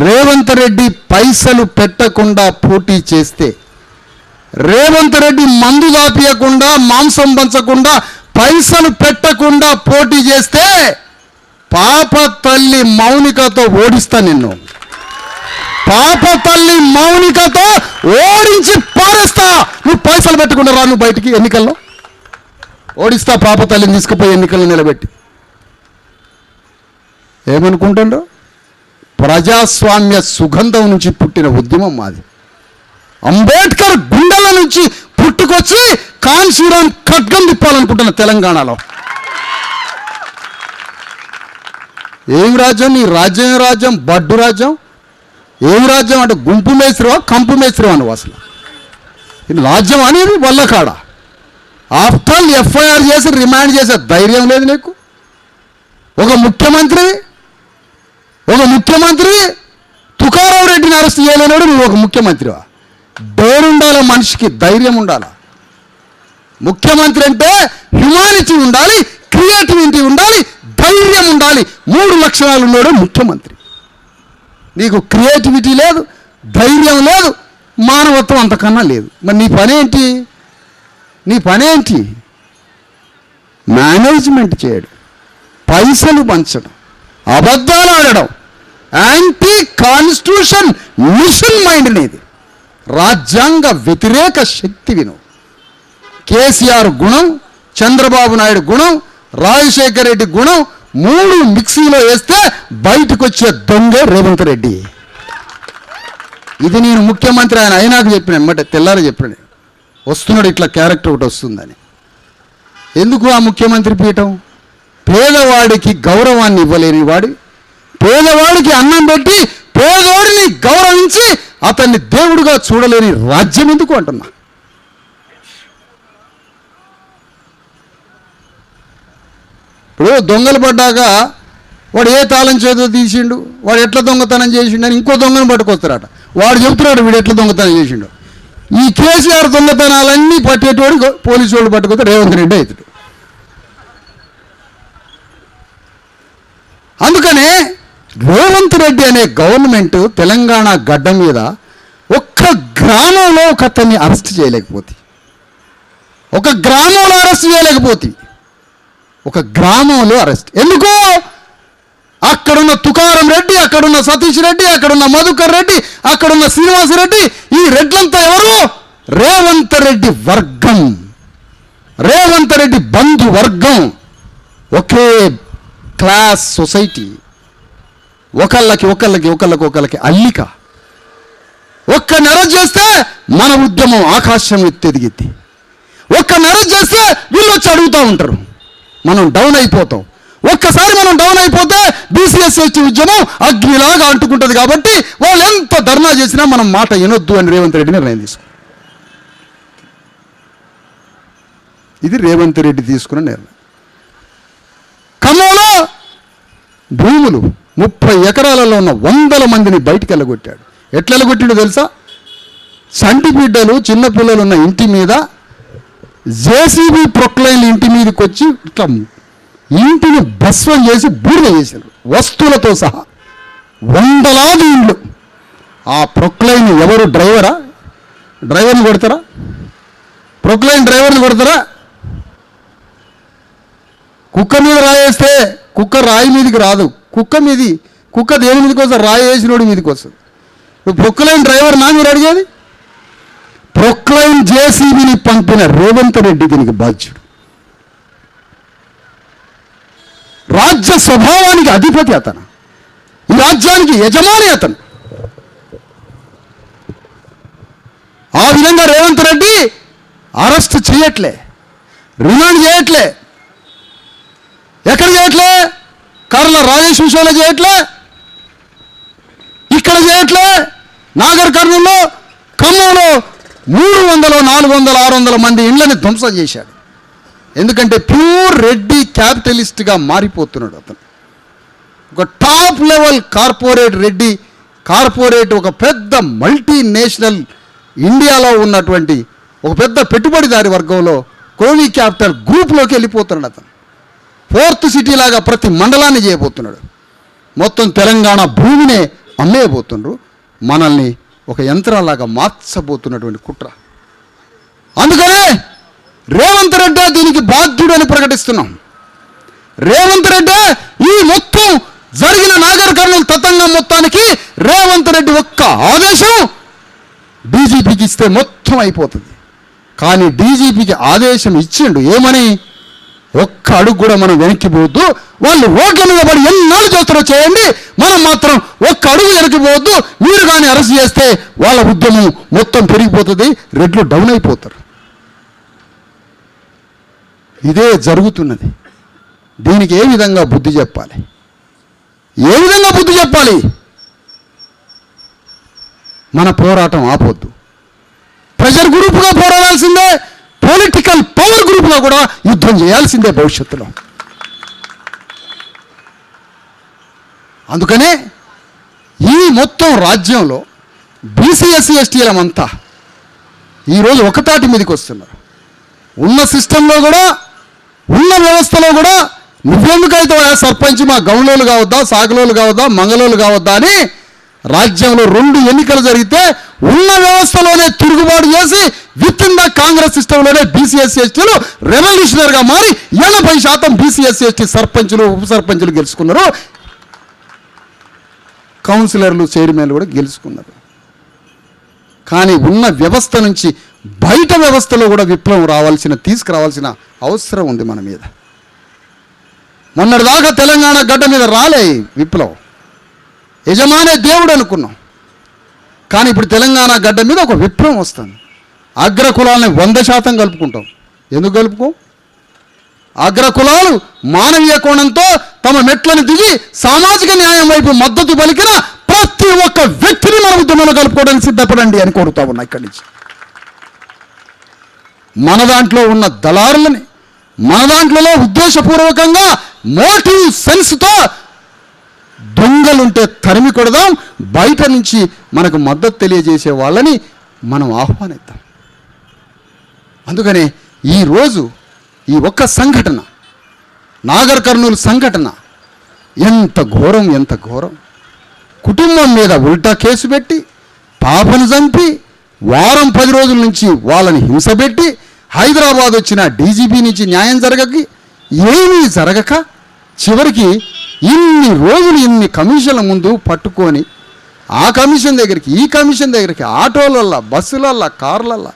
రేవంత్ రెడ్డి పైసలు పెట్టకుండా పోటీ చేస్తే, రేవంత్ రెడ్డి మందు దాపియకుండా, మాంసం పంచకుండా, పైసలు పెట్టకుండా పోటీ చేస్తే పాప తల్లి మౌనికతో ఓడిస్తా నిన్ను. పాప తల్లి మౌనికతో ఓడించి పారేస్తా. నువ్వు పైసలు పెట్టకుండా రా, నువ్వు బయటికి ఎన్నికల్లో ఓడిస్తా. పాప తల్లిని తీసుకుపోయి ఎన్నికల్లో నిలబెట్టి. ఏమనుకుంటుండ్రు? ప్రజాస్వామ్య సుగంధం నుంచి పుట్టిన ఉద్యమం మాది. అంబేద్కర్ గుండెల నుంచి పుట్టుకొచ్చి కాన్సీరాం ఖడ్గం తిప్పాలనుకుంటున్న తెలంగాణలో. ఏం రాజ్యం నీ రాజ్యం? ఏం రాజ్యం? బడ్డు రాజ్యం. ఏం రాజ్యం అంటే గుంపు మేస్త్రివా కంపు మేస్త్రివా నువ్వు? అసలు ఇది రాజ్యం అనేది వల్లకాడ. ఆఫ్టర్ ఆల్ ఎఫ్ఐఆర్ చేసి రిమాండ్ చేసే ధైర్యం లేదు నీకు. ఒక ముఖ్యమంత్రి తుకారాం రెడ్డిని అరెస్ట్ చేయలేనాడు, నువ్వు ఒక ముఖ్యమంత్రివా? డేరుండాలి, మనిషికి ధైర్యం ఉండాలి. ముఖ్యమంత్రి అంటే హ్యుమానిటీ ఉండాలి, క్రియేటివిటీ ఉండాలి, ధైర్యం ఉండాలి. 3 లక్షణాలు ఉన్నాడు ముఖ్యమంత్రి. నీకు క్రియేటివిటీ లేదు, ధైర్యం లేదు, మానవత్వం అంతకన్నా లేదు. మరి నీ పనేంటి? మేనేజ్మెంట్ చేయడం, పైసలు పంచడం, అబద్ధాలు ఆడడం, యాంటీ కాన్స్టిట్యూషన్ మిషన్ మైండ్ అనేది, రాజ్యాంగ వ్యతిరేక శక్తివి నువ్వు. కేసీఆర్ గుణం, చంద్రబాబు నాయుడు గుణం, రాజశేఖర రెడ్డి గుణం 3 మిక్సీలో వేస్తే బయటకు వచ్చే దొంగే రేవంత్ రెడ్డి. ఇది నేను ముఖ్యమంత్రి ఆయన అయినాక చెప్పిన ఎమ్మటే తెల్లారి చెప్పిన వస్తున్నాడు ఇట్లా క్యారెక్టర్ ఒకటి వస్తుందని. ఎందుకు ఆ ముఖ్యమంత్రి పీఠం? పేదవాడికి గౌరవాన్ని ఇవ్వలేని వాడు, పేదవాడికి అన్నం పెట్టి పేదవాడిని గౌరవించి అతన్ని దేవుడిగా చూడలేని రాజ్యం ఎందుకు అంటున్నా. ఇప్పుడు దొంగలు పడ్డాక వాడు ఏ తాళం చేతిలో తీసిండు, వాడు ఎట్లా దొంగతనం చేసిండు అని ఇంకో దొంగను పట్టుకొస్తారట. వాడు చెబుతున్నాడు వీడు ఎట్లా దొంగతనం చేసిండు. ఈ కేసీఆర్ దొంగతనాలన్నీ పట్టేటోడు పోలీసు వాళ్ళు పట్టుకొస్తే రేవంత్ రెడ్డి అవుతాడు. అందుకనే రేవంత్ రెడ్డి అనే గవర్నమెంట్ తెలంగాణ గడ్డ మీద ఒక్క గ్రామంలో ఒక అతన్ని అరెస్ట్ చేయలేకపోతే, ఒక గ్రామంలో అరెస్ట్ ఎందుకు? అక్కడున్న తుకారం రెడ్డి, అక్కడున్న సతీష్ రెడ్డి, అక్కడున్న మధుకర్ రెడ్డి, అక్కడున్న శ్రీనివాస రెడ్డి, ఈ రెడ్లంతా ఎవరు? రేవంత్ రెడ్డి వర్గం, రేవంత్ రెడ్డి బంధు వర్గం, ఒకే క్లాస్ సొసైటీ, ఒకళ్ళకి అల్లిక. ఒక్క నెర చేస్తే మన ఉద్యమం ఆకాశం ఎత్తెదిగిద్ది. ఒక్క నెర చేస్తే వీళ్ళు వచ్చి అడుగుతూ ఉంటారు, మనం డౌన్ అయిపోతాం. ఒక్కసారి మనం డౌన్ అయిపోతే బీసీఎస్ఎస్టీ ఉద్యమం అగ్నిలాగా అంటుకుంటుంది. కాబట్టి వాళ్ళు ఎంత ధర్నా చేసినా మనం మాట వినొద్దు అని రేవంత్ రెడ్డి నిర్ణయం తీసుకున్నారు. ఇది రేవంత్ రెడ్డి తీసుకున్న నిర్ణయం. ఖమ్మంలో భూములు 30 ఎకరాలలో ఉన్న 100 మందిని బయటికి వెళ్ళగొట్టాడు. ఎట్లా వెళ్ళగొట్టాడో తెలుసా? సంటి బిడ్డలు చిన్నపిల్లలు ఉన్న ఇంటి మీద జేసీబీ ప్రొక్లైన్ ఇంటి మీదకి వచ్చి ఇట్లా ఇంటిని భస్వం చేసి బూడిద చేశారు, వస్తువులతో సహా. 100లాది ఇండ్లు. ఆ ప్రొక్లైన్ ఎవరు? డ్రైవర్ని కొడతారా? ప్రొక్లైన్ డ్రైవర్ని కొడతారా? కుక్క మీద రాయేస్తే కుక్క రాయి మీదకి రాదు. కుక్క దేని మీదకి వస్తుంది? రాయి వేసినోడి మీదకి వస్తుంది. ఇప్పుడు ప్రొక్లైన్ డ్రైవర్ నా మీరు అడిగేది? ప్రొక్లైన్ జేసీబీని పంపిన రేవంత్ రెడ్డి దీనికి బాధ్యుడు. రాజ్య స్వభావానికి అధిపతి అతను, ఈ రాజ్యానికి యజమాని అతను. ఆ విధంగా రేవంత్ రెడ్డి అరెస్ట్ చేయట్లే, రిమాండ్ చేయట్లే. ఎక్కడ చేయట్లే? కర్ల రాజేష్ విషయంలో చేయట్లే, ఇక్కడ చేయట్లే. నాగర్ కర్నూల్లో, ఖమ్మంలో 300, 400, 600 మంది ఇళ్లని ధ్వంసం చేశాడు. ఎందుకంటే ప్యూర్ రెడ్డి క్యాపిటలిస్ట్గా మారిపోతున్నాడు అతను. ఒక టాప్ లెవెల్ రెడ్డి కార్పొరేట్, ఒక పెద్ద మల్టీనేషనల్ ఇండియాలో ఉన్నటువంటి ఒక పెద్ద పెట్టుబడిదారి వర్గంలో కోవీ క్యాపిటల్ గ్రూప్లోకి వెళ్ళిపోతున్నాడు అతను. 4th సిటీ లాగా ప్రతి మండలాన్ని చేయబోతున్నాడు. మొత్తం తెలంగాణ భూమినే అమ్మేయబోతుండ్రు. మనల్ని ఒక యంత్రాలాగా మార్చబోతున్నటువంటి కుట్ర. అందుకనే రేవంత్ రెడ్డి దీనికి బాధ్యుడు అని ప్రకటిస్తున్నాం. రేవంత్ రెడ్డి ఈ మొత్తం జరిగిన నాగర్ కర్నూలు తతంగం మొత్తానికి రేవంత్ రెడ్డి ఒక్క ఆదేశం డీజీపీకి ఇస్తే మొత్తం అయిపోతుంది. కానీ డీజీపీకి ఆదేశం ఇచ్చిండు ఏమని? ఒక్క అడుగు కూడా మనం వెనక్కిపోవద్దు, వాళ్ళు ఓట్ల మీద పడి ఎన్నాళ్ళు చేస్తారో చేయండి, మనం మాత్రం ఒక్క అడుగు వెనక్కిపోవద్దు. మీరు కానీ అరెస్ట్ చేస్తే వాళ్ళ ఉద్యమం మొత్తం పెరిగిపోతుంది, రెడ్లు డౌన్ అయిపోతారు. ఇదే జరుగుతున్నది. దీనికి ఏ విధంగా బుద్ధి చెప్పాలి? మన పోరాటం ఆపొద్దు. ప్రెషర్ గ్రూప్గా పోరాడాల్సిందే. పొలిటికల్ పవర్ గ్రూప్లో కూడా యుద్ధం చేయాల్సిందే భవిష్యత్తులో. అందుకనే ఈ మొత్తం రాజ్యంలో బీసీ ఎస్సీ ఎస్టీలమంతా ఈరోజు ఒకతాటి మీదకి వస్తున్నారు. ఉన్న సిస్టంలో కూడా, ఉన్న వ్యవస్థలో కూడా నువ్వెందుకైతే సర్పంచ్ మా గౌలోలు కావద్దా, సాగలోలు కావద్దా, మంగళోలు కావద్దా అని రాజ్యంలో 2 ఎన్నికలు జరిగితే ఉన్న వ్యవస్థలోనే తిరుగుబాటు చేసి విత్ ఇన్ ద కాంగ్రెస్ సిస్టంలోనే బీసీ ఎస్సీ ఎస్టీలు రెవల్యూషనరీగా మారి 80% బీసీ ఎస్సీ ఎస్టీ సర్పంచులు, ఉప సర్పంచులు గెలుచుకున్నారు. కౌన్సిలర్లు, చైర్మన్లు కూడా గెలుచుకున్నారు. కానీ ఉన్న వ్యవస్థ నుంచి బయట వ్యవస్థలో కూడా విప్లవం తీసుకురావాల్సిన అవసరం ఉంది మన మీద. మొన్నటిదాకా తెలంగాణ గడ్డ మీద రాలే విప్లవం, యజమానే దేవుడు అనుకున్నాం. కానీ ఇప్పుడు తెలంగాణ గడ్డ మీద ఒక విప్లవం వస్తుంది. అగ్రకులాలని 100% కలుపుకుంటాం. ఎందుకు కలుపుకో? అగ్రకులాలు మానవీయ కోణంతో తమ మెట్లను దిగి సామాజిక న్యాయం వైపు మద్దతు పలికిన ప్రతి ఒక్క వ్యక్తిని మన ఉద్యమంలో కలుపుకోవడానికి సిద్ధపడండి అని కోరుతా ఉన్నా. ఇక్కడి నుంచి మన దాంట్లో ఉన్న దళారులని, మన దాంట్లో ఉద్దేశపూర్వకంగా మోటివ్ సెన్స్తో దొంగలుంటే తరిమి కొడదాం. బయట నుంచి మనకు మద్దతు తెలియజేసే వాళ్ళని మనం ఆహ్వానిద్దాం. అందుకనే ఈరోజు ఈ ఒక్క సంఘటన, నాగర్ కర్నూలు సంఘటన ఎంత ఘోరం, ఎంత ఘోరం. కుటుంబం మీద ఉల్టా కేసు పెట్టి, పాపను చంపి, వారం 10 రోజుల నుంచి వాళ్ళని హింసపెట్టి, హైదరాబాద్ వచ్చిన డీజీపీ నుంచి న్యాయం ఏమీ జరగక చివరికి ఇన్ని రోజులు ఇన్ని కమిషన్ల ముందు పట్టుకొని ఆ కమిషన్ దగ్గరికి, ఈ కమిషన్ దగ్గరికి, ఆటోలల్లా, బస్సులల్లా, కార్లల్లా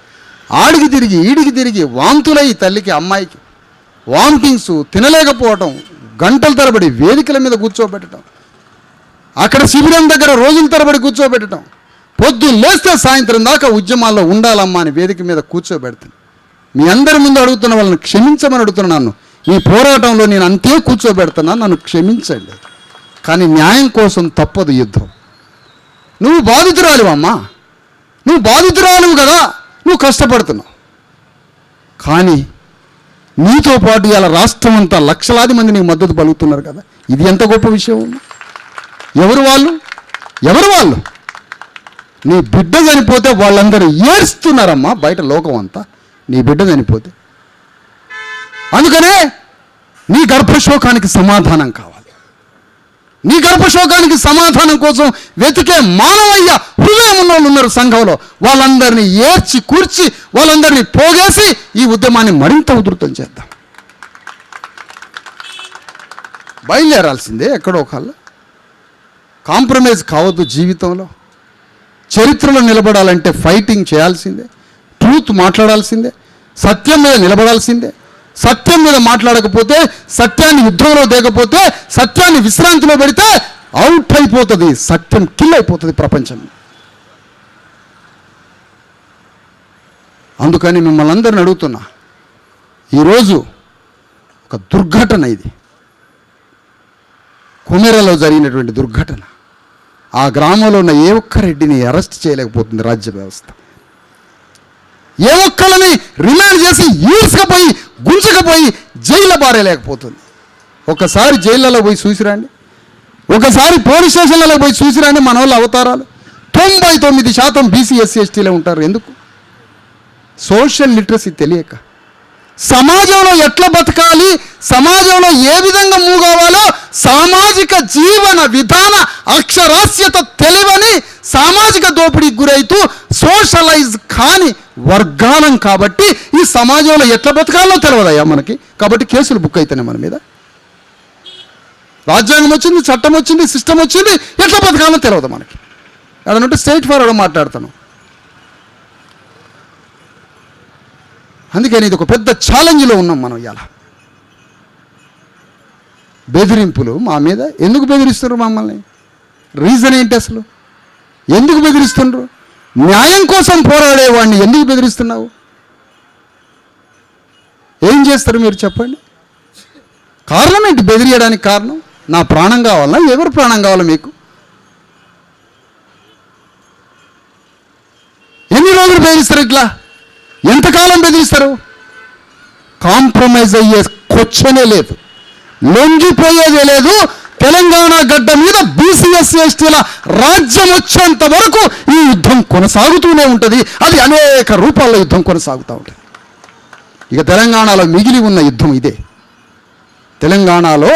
ఆడికి తిరిగి ఈడికి తిరిగి వాంతులై తల్లికి, అమ్మాయికి వామిటింగ్స్, తినలేకపోవటం, గంటల తరబడి వేదికల మీద కూర్చోబెట్టడం, అక్కడ శిబిరం దగ్గర రోజుల తరబడి కూర్చోబెట్టడం, పొద్దున్న లేస్తే సాయంత్రం దాకా ఉద్యమాల్లో ఉండాలమ్మా అని వేదిక మీద కూర్చోబెడతాను. మీ అందరి ముందు అడుగుతున్న వాళ్ళని క్షమించమని అడుగుతున్నాను. ఈ పోరాటంలో నేను అంతే కూర్చోబెడుతున్నాను, నన్ను క్షమించండి. కానీ న్యాయం కోసం తప్పదు యుద్ధం. నువ్వు బాధితురాలివు అమ్మా, నువ్వు బాధితురాలివు కదా, నువ్వు కష్టపడుతున్నావు. కానీ నీతో పాటు ఇలా రాష్ట్రం అంతా లక్షలాది మంది నీకు మద్దతు పలుకుతున్నారు కదా, ఇది ఎంత గొప్ప విషయం. ఎవరు వాళ్ళు? నీ బిడ్డ చనిపోతే వాళ్ళందరూ ఏడుస్తున్నారమ్మా బయట లోకం అంతా, నీ బిడ్డ చనిపోతే. అందుకనే నీ గర్భశోకానికి సమాధానం కావాలి. నీ గర్భశోకానికి సమాధానం కోసం వెతికే మానవయ్య హృదయం ఉన్న వాళ్ళు ఉన్నారు సంఘంలో. వాళ్ళందరినీ ఏడ్చి కూర్చి, వాళ్ళందరినీ పోగేసి ఈ ఉద్యమాన్ని మరింత ఉధృతం చేద్దాం. బయలుదేరాల్సిందే. ఎక్కడో ఒకళ్ళు కాంప్రమైజ్ కావద్దు. జీవితంలో చరిత్రలో నిలబడాలంటే ఫైటింగ్ చేయాల్సిందే, ట్రూత్ మాట్లాడాల్సిందే, సత్యం మీద నిలబడాల్సిందే. సత్యం మీద మాట్లాడకపోతే, సత్యాన్ని యుద్ధంలో దిగకపోతే, సత్యాన్ని విశ్రాంతిలో పెడితే అవుట్ అయిపోతుంది, సత్యం కిల్ అయిపోతుంది ప్రపంచం. అందుకని మిమ్మల్ని అందరిని అడుగుతున్నా, ఈరోజు ఒక దుర్ఘటన, ఇది కుమెరలో జరిగినటువంటి దుర్ఘటన. ఆ గ్రామంలో ఉన్న ఏ ఒక్క రెడ్డిని అరెస్ట్ చేయలేకపోతుంది రాజ్య వ్యవస్థ. ఏ ఒక్కళ్ళని రిమాండ్ చేసి ఈడ్చుకపోయి గుంజుకపోయి జైల్లో బారేయలేకపోతుంది. ఒకసారి జైళ్ళలో పోయి చూసిరండి, ఒకసారి పోలీస్ స్టేషన్లలో పోయి చూసిరండి. మన వాళ్ళ అవతారాలు 99% బీసీ ఎస్సీ ఎస్టీలో ఉంటారు. ఎందుకు? సోషల్ లిటరసీ తెలియక, సమాజంలో ఎట్లా బతకాలి, సమాజంలో ఏ విధంగా మూవ్ కావాలో సామాజిక జీవన విధాన అక్షరాస్యత తెలివని సామాజిక దోపిడీకి గురైతూ సోషలైజ్ కాని వర్గాలం. కాబట్టి ఈ సమాజంలో ఎట్లా బతకాలో తెలియదయ్యా మనకి. కాబట్టి కేసులు బుక్ అయితేనే మన మీద. రాజ్యాంగం వచ్చింది, చట్టం వచ్చింది, సిస్టమ్ వచ్చింది, ఎట్లా బతకాలో తెలియదు మనకి. అదనంటే స్ట్రైట్ ఫార్వర్డ్ మాట్లాడుతాను. అందుకని ఇది ఒక పెద్ద ఛాలెంజ్లో ఉన్నాం మనం. ఇలా బెదిరింపులు మా మీద ఎందుకు బెదిరిస్తున్నారు మమ్మల్ని? రీజన్ ఏంటి అసలు? ఎందుకు బెదిరిస్తున్నారు? న్యాయం కోసం పోరాడేవాడిని ఎందుకు బెదిరిస్తున్నావు? ఏం చేస్తారు మీరు చెప్పండి? కారణం ఏంటి బెదిరియడానికి కారణం? నా ప్రాణం కావాలా? ఎవరు ప్రాణం కావాలా మీకు? ఎన్ని రోజులు బెదిరిస్తారు? ఇట్లా ఎంతకాలం బెదిరిస్తారు? కాంప్రమైజ్ అయ్యే క్వశ్చనే లేదు, లొంగిపోయేదే లేదు. తెలంగాణ గడ్డ మీద బీసీఎస్సీ ఎస్టీల రాజ్యం వచ్చేంత వరకు ఈ యుద్ధం కొనసాగుతూనే ఉంటుంది. అది అనేక రూపాల్లో యుద్ధం కొనసాగుతూ ఉంటుంది. ఇక తెలంగాణలో మిగిలి ఉన్న యుద్ధం ఇదే. తెలంగాణలో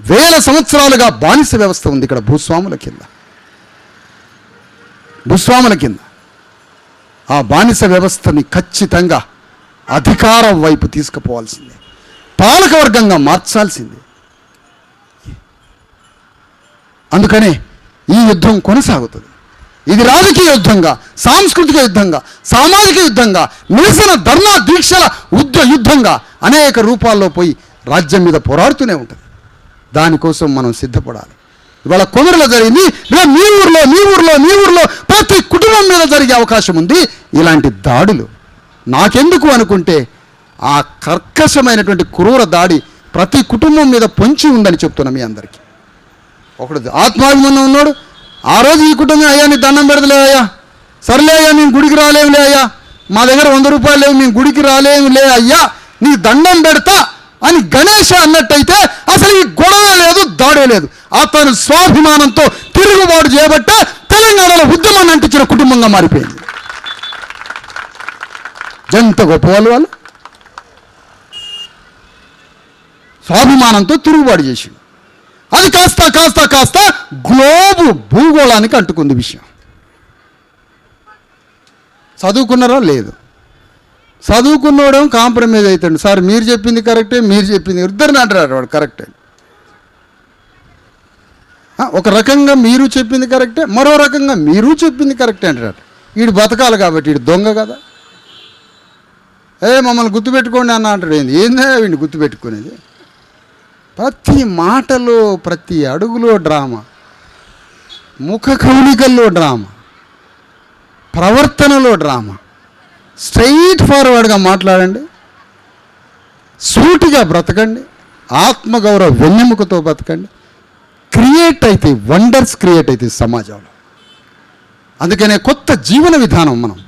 వేల సంవత్సరాలుగా బానిస వ్యవస్థ ఉంది. ఇక్కడ భూస్వాముల కింద ఆ బానిస వ్యవస్థని ఖచ్చితంగా అధికారం వైపు తీసుకుపోవాల్సిందే, పాలకవర్గంగా మార్చాల్సిందే. అందుకనే ఈ యుద్ధం కొనసాగుతుంది. ఇది రాజకీయ యుద్ధంగా, సాంస్కృతిక యుద్ధంగా, సామాజిక యుద్ధంగా, నిరసన ధర్నా దీక్షల యుద్ధంగా అనేక రూపాల్లో పోయి రాజ్యం మీద పోరాడుతూనే ఉంటుంది. దానికోసం మనం సిద్ధపడాలి. ఇవాళ కొమరలో జరిగింది, మీ ఊర్లో ప్రతి కుటుంబం మీద జరిగే అవకాశం ఉంది. ఇలాంటి దాడులు నాకెందుకు అనుకుంటే ఆ కర్కశమైనటువంటి క్రూర దాడి ప్రతి కుటుంబం మీద పొంచి ఉందని చెప్తున్నా మీ అందరికీ. ఒకడు ఆత్మాభిమానం ఉన్నాడు, ఆ రోజు ఈ కుటుంబం, అయ్యా నీ దండం పెడతలే అయ్యా, సర్లే అయ్యా మేము గుడికి రాలేములే అయ్యా, మా దగ్గర 100 రూపాయలు లేవు, మేము గుడికి రాలేములే అయ్యా, నీ దండం పెడతా అని గణేష్ అన్నట్టయితే అసలు ఈ గొడవ లేదు, దాడే లేదు. అతను స్వాభిమానంతో తిరుగుబాటు చేయబట్టే తెలంగాణలో ఉద్యమాన్ని అంటించిన కుటుంబంగా మారిపోయింది. ఎంత గొప్పవాళ్ళు వాళ్ళు. స్వాభిమానంతో తిరుగుబాటు చేసి అది కాస్త గ్లోబు భూగోళానికి అంటుకుంది విషయం. చదువుకున్నారా? లేదు. చదువుకున్నోడేం కాంప్రమైజ్ అవుతాడు. సార్ మీరు చెప్పింది కరెక్టే, మీరు చెప్పింది ఇద్దరిని అంటారు వాడు కరెక్టే. ఒక రకంగా మీరు చెప్పింది కరెక్టే, మరో రకంగా మీరు చెప్పింది కరెక్టే అంటారు. వీడు బతకాలి కాబట్టి, వీడు దొంగ కదా. మమ్మల్ని గుర్తుపెట్టుకోండి అన్న అంటాడు. ఏందా వీడిని గుర్తుపెట్టుకునేది? ప్రతి మాటలో, ప్రతి అడుగులో డ్రామా, ముఖ కవళికల్లో డ్రామా, ప్రవర్తనలో డ్రామా. స్ట్రైట్ ఫార్వర్డ్గా మాట్లాడండి, సూటిగా బ్రతకండి, ఆత్మగౌరవ వెన్నెముకతో బ్రతకండి. క్రియేట్ అయితే వండర్స్ క్రియేట్ అయితే సమాజంలో. అందుకనే కొత్త జీవన విధానం మనం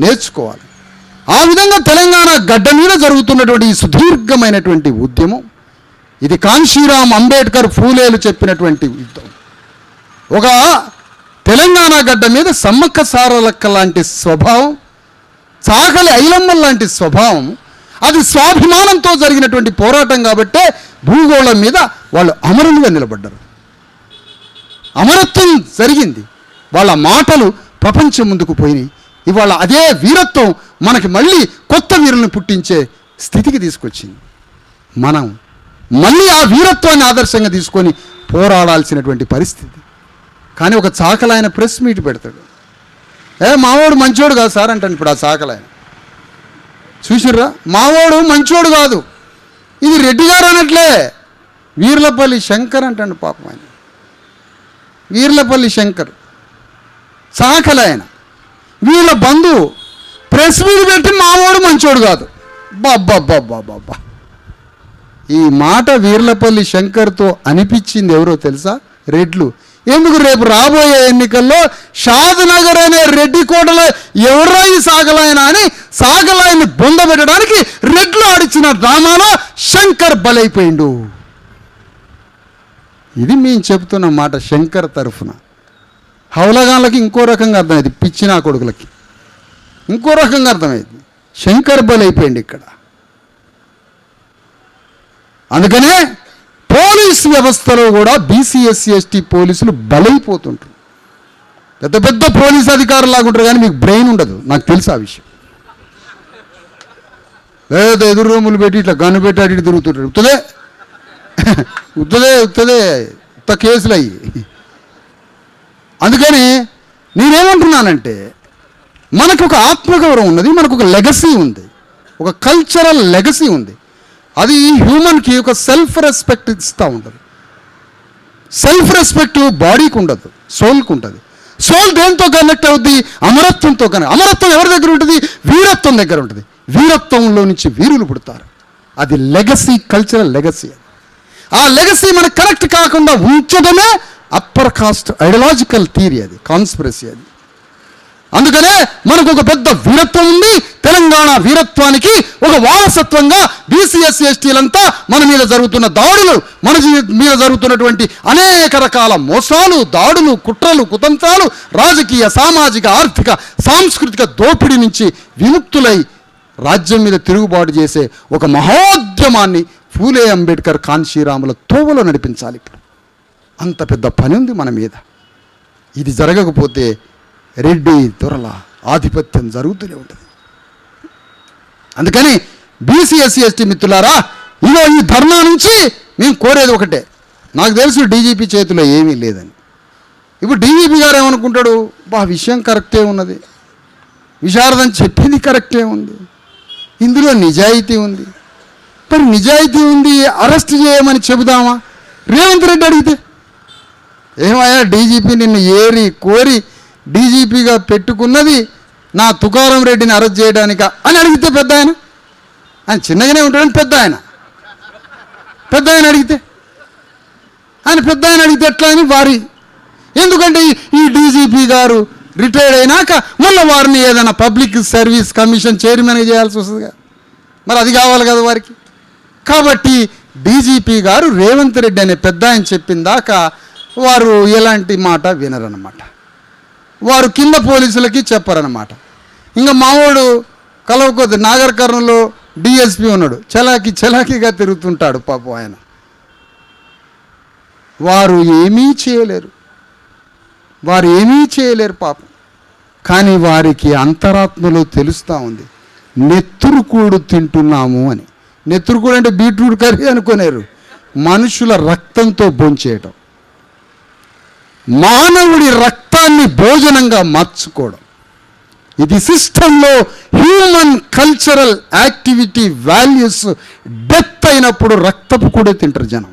నేర్చుకోవాలి. ఆ విధంగా తెలంగాణ గడ్డ మీద జరుగుతున్నటువంటి ఈ సుదీర్ఘమైనటువంటి ఉద్యమం, ఇది కాన్షీరామ్ అంబేద్కర్ ఫూలేలు చెప్పినటువంటి యుద్ధం. ఒక తెలంగాణ గడ్డ మీద సమ్మక్క సారలక్క లాంటి స్వభావం, చాకలి ఐలమ్మల లాంటి స్వభావం, అది స్వాభిమానంతో జరిగినటువంటి పోరాటం కాబట్టే భూగోళం మీద వాళ్ళు అమరులుగా నిలబడ్డారు. అమరత్వం జరిగింది, వాళ్ళ మాటలు ప్రపంచం ముందుకు పోయినాయి. ఇవాళ అదే వీరత్వం మనకి మళ్ళీ కొత్త వీరులను పుట్టించే స్థితికి తీసుకొచ్చింది. మనం మళ్ళీ ఆ వీరత్వాన్ని ఆదర్శంగా తీసుకొని పోరాడాల్సినటువంటి పరిస్థితి. కానీ ఒక చాకలాయన ప్రెస్ మీట్ పెడతాడు, మావోడు మంచోడు కాదు సార్ అంటాను. ఇప్పుడు ఆ చాకలాయన చూసిర్రా, మావోడు మంచోడు కాదు, ఇది రెడ్డి గారు అనట్లే, వీర్లపల్లి శంకర్ అంటాడు. పాపం ఆయన వీర్లపల్లి శంకర్ చాకలాయన, వీళ్ళ బంధువు ప్రెస్ మీట్ పెట్టి మావోడు మంచోడు కాదు. బాబ్బా, ఈ మాట వీర్లపల్లి శంకర్తో అనిపించింది ఎవరో తెలుసా? రెడ్లు. ఎందుకు? రేపు రాబోయే ఎన్నికల్లో షాద్నగర్ అనే రెడ్డి కోటలో ఎవరో ఈ సాగలాయన అని సాగలాయన్ని బొందబెట్టడానికి రెడ్లు ఆడిచిన డ్రామాలో శంకర్ బలైపోయిండు. ఇది మేము చెప్తున్న మాట శంకర్ తరఫున. హౌలగాళ్ళకి ఇంకో రకంగా అర్థమైంది, పిచ్చినా కొడుకులకి ఇంకో రకంగా అర్థమైంది. శంకర్ బలైపోయింది ఇక్కడ. అందుకనే పోలీస్ వ్యవస్థలో కూడా బీసీఎస్సీ ఎస్టీ పోలీసులు బలైపోతుంటారు. పెద్ద పెద్ద పోలీస్ అధికారులు లాగుంటారు, కానీ మీకు బ్రెయిన్ ఉండదు. నాకు తెలుసు ఆ విషయం. లేదా ఎదురు రూములు పెట్టి ఇట్లా గన్ను పెట్టి అటు తిరుగుతుంటారు. ఉత్తదే కేసులు అయ్యి. అందుకని నేనేమంటున్నానంటే, మనకు ఒక ఆత్మగౌరవం ఉన్నది, మనకు ఒక లెగసీ ఉంది, ఒక కల్చరల్ లెగసీ ఉంది. అది హ్యూమన్కి ఒక సెల్ఫ్ రెస్పెక్ట్ ఇస్తూ ఉంటుంది. సెల్ఫ్ రెస్పెక్ట్ బాడీకి ఉండదు, సోల్కి ఉంటుంది. సోల్ దేంతో కనెక్ట్ అవుద్ది? అమరత్వంతో కనెక్ట్. అమరత్వం ఎవరి దగ్గర ఉంటుంది? వీరత్వం దగ్గర ఉంటుంది. వీరత్వంలో నుంచి వీరులు పుడతారు. అది లెగసీ, కల్చరల్ లెగసీ. ఆ లెగసీ మనకు కనెక్ట్ కాకుండా ఉంచడమే అప్పర్ కాస్ట్ ఐడియాలజికల్ థియరీ, అది కాన్స్పిరసీ. అది అందుకనే మనకు ఒక పెద్ద వీరత్వం ఉంది. తెలంగాణ వీరత్వానికి ఒక వారసత్వంగా బీసీ ఎస్సీ ఎస్టీలంతా మన మీద జరుగుతున్న దాడులు, మన మీద జరుగుతున్నటువంటి అనేక రకాల మోసాలు, దాడులు, కుట్రలు, కుతంత్రాలు, రాజకీయ, సామాజిక, ఆర్థిక, సాంస్కృతిక దోపిడీ నుంచి విముక్తులై రాజ్యం మీద తిరుగుబాటు చేసే ఒక మహోద్యమాన్ని ఫూలే అంబేద్కర్ కాన్షీరాముల తోవలో నడిపించాలి. ఇప్పుడు అంత పెద్ద పని ఉంది మన మీద. ఇది జరగకపోతే రెడ్డి దొరల ఆధిపత్యం జరుగుతూనే ఉంటుంది. అందుకని బీసీ ఎస్సీ ఎస్టీ మిత్రులారా, ఇదో ఈ ధర్నా నుంచి మేము కోరేది ఒకటే. నాకు తెలుసు డీజీపీ చేతిలో ఏమీ లేదని. ఇప్పుడు డీజీపీ గారు ఏమనుకుంటాడు, విషయం కరెక్టే ఉన్నది, విశారదం చెప్పింది కరెక్టే ఉంది, ఇందులో నిజాయితీ ఉంది, మరి నిజాయితీ ఉంది అరెస్ట్ చేయమని చెబుదామా? రేవంత్ రెడ్డి అడిగితే ఏమయ్యా డీజీపీ నిన్ను ఏరి కోరి డీజీపీగా పెట్టుకున్నది నా తుకారం రెడ్డిని అరెస్ట్ చేయడానిక అని అడిగితే పెద్ద ఆయన చిన్నగానే ఉంటాడని పెద్ద ఆయన అడిగితే ఎట్లా అని వారి, ఎందుకంటే ఈ డీజీపీ గారు రిటైర్డ్ అయినాక మళ్ళీ వారిని ఏదైనా పబ్లిక్ సర్వీస్ కమిషన్ చైర్మన్గా చేయాల్సి వస్తుందిగా, మరి అది కావాలి కదా వారికి. కాబట్టి డీజీపీ గారు రేవంత్ రెడ్డి అనే పెద్ద ఆయన చెప్పిన దాకా వారు ఎలాంటి మాట వినరన్నమాట. వారు కింద పోలీసులకి చెప్పారన్నమాట. ఇంకా మావోడు కలవకొద్ది నాగర్ కర్నూలులో డిఎస్పీ ఉన్నాడు, చలాకీగా తిరుగుతుంటాడు పాపం ఆయన. వారు ఏమీ చేయలేరు పాపం. కానీ వారికి అంతరాత్మలో తెలుస్తూ ఉంది నెత్తురుకూడు తింటున్నాము అని. నెత్తురుకూడు అంటే బీట్రూట్ కర్రీ అనుకునేరు, మనుషుల రక్తంతో భోంచేయటం, మానవుడి రక్తాన్ని భోజనంగా మార్చుకోవడం. ఇది సిస్టంలో human cultural activity values death అయినప్పుడు రక్తపు కూడా తింటారు జనం.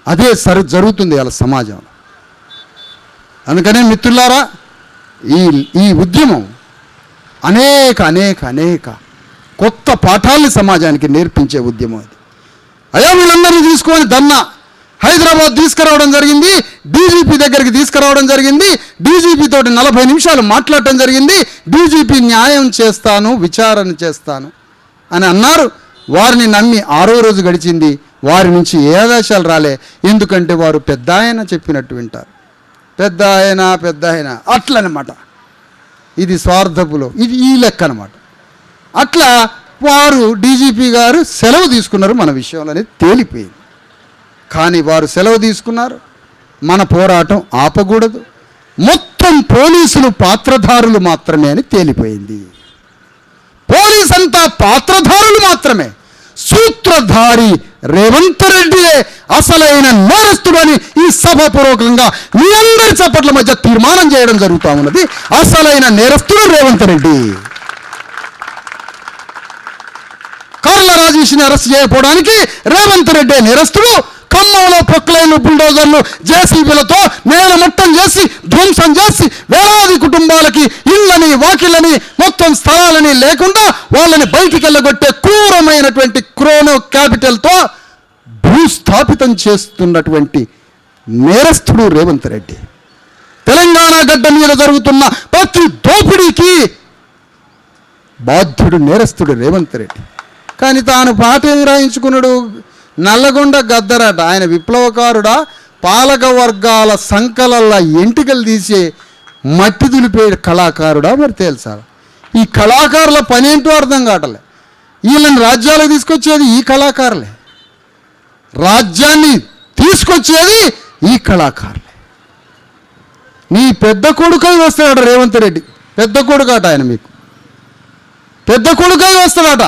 అదే జరుగుతుంది వాళ్ళ సమాజంలో. అందుకనే మిత్రులారా, ఈ ఉద్యమం అనేక కొత్త పాఠాలని సమాజానికి నేర్పించే ఉద్యమం అది. వీళ్ళందరినీ తీసుకొని హైదరాబాద్ తీసుకురావడం జరిగింది, డీజీపీ దగ్గరికి తీసుకురావడం జరిగింది, డీజీపీ తోటి 40 నిమిషాలు మాట్లాడటం జరిగింది. డీజీపీ న్యాయం చేస్తాను, విచారణ చేస్తాను అని అన్నారు. వారిని నమ్మి 6వ రోజు గడిచింది, వారి నుంచి ఏ ఆదేశాలు రాలే. ఎందుకంటే వారు పెద్ద ఆయన చెప్పినట్టు వింటారు. పెద్ద ఆయన అట్లనమాట. ఇది స్వార్థపులో, ఇది ఈ లెక్క అనమాట. అట్లా వారు డీజీపీ గారు సెలవు తీసుకున్నారు మన విషయంలో అనేది తేలిపోయింది. కానీ వారు సెలవు తీసుకున్నారు, మన పోరాటం ఆపకూడదు, మొత్తం పోలీసులు పాత్రధారులు మాత్రమే అని తేలిపోయింది. పోలీస్ అంతా పాత్రధారులు మాత్రమే, సూత్రధారి రేవంత్ రెడ్డియే అసలైన నేరస్తుడని ఈ సభాపూర్వకంగా మీ అందరి చప్పట్ల మధ్య తీర్మానం చేయడం జరుగుతూ ఉన్నది. అసలైన నేరస్తుడు రేవంత్ రెడ్డి. కర్ల రాజేష్ని అరెస్ట్ చేయకపోవడానికి రేవంత్ రెడ్డి నేరస్తుడు. ఖమ్మంలో ప్రొక్లైన్లు, బుల్డోజర్లు, జేసీబీలతో నేలమట్టం చేసి ధ్వంసం చేసి వేలాది కుటుంబాలకి ఇళ్ళని, వాకిళ్ళని, మొత్తం స్థలాలని లేకుండా వాళ్ళని బయటికి వెళ్ళగొట్టే క్రూరమైనటువంటి క్రోనో క్యాపిటల్తో భూస్థాపితం చేస్తున్నటువంటి నేరస్తుడు రేవంత్ రెడ్డి. తెలంగాణ గడ్డ మీద జరుగుతున్న ప్రతి దోపిడీకి బాధ్యుడు నేరస్తుడు రేవంత్ రెడ్డి. కానీ తాను పాట ఏమి రాయించుకున్నాడు? నల్లగొండ గద్దరట. ఆయన విప్లవకారుడా, పాలక వర్గాల సంకలల్ల ఎంటికలు తీసే మట్టి దులిపే కళాకారుడా? మరి తెలుసా? ఈ కళాకారుల పనేంటో అర్థం కావట్లే. వీళ్ళని రాజ్యాలకు తీసుకొచ్చేది ఈ కళాకారులే, రాజ్యాన్ని తీసుకొచ్చేది ఈ కళాకారులే. నీ పెద్ద కొడుకై వస్తాడట రేవంత్ రెడ్డి. పెద్ద కొడుకట ఆయన, మీకు పెద్ద కొడుకై వస్తాడట.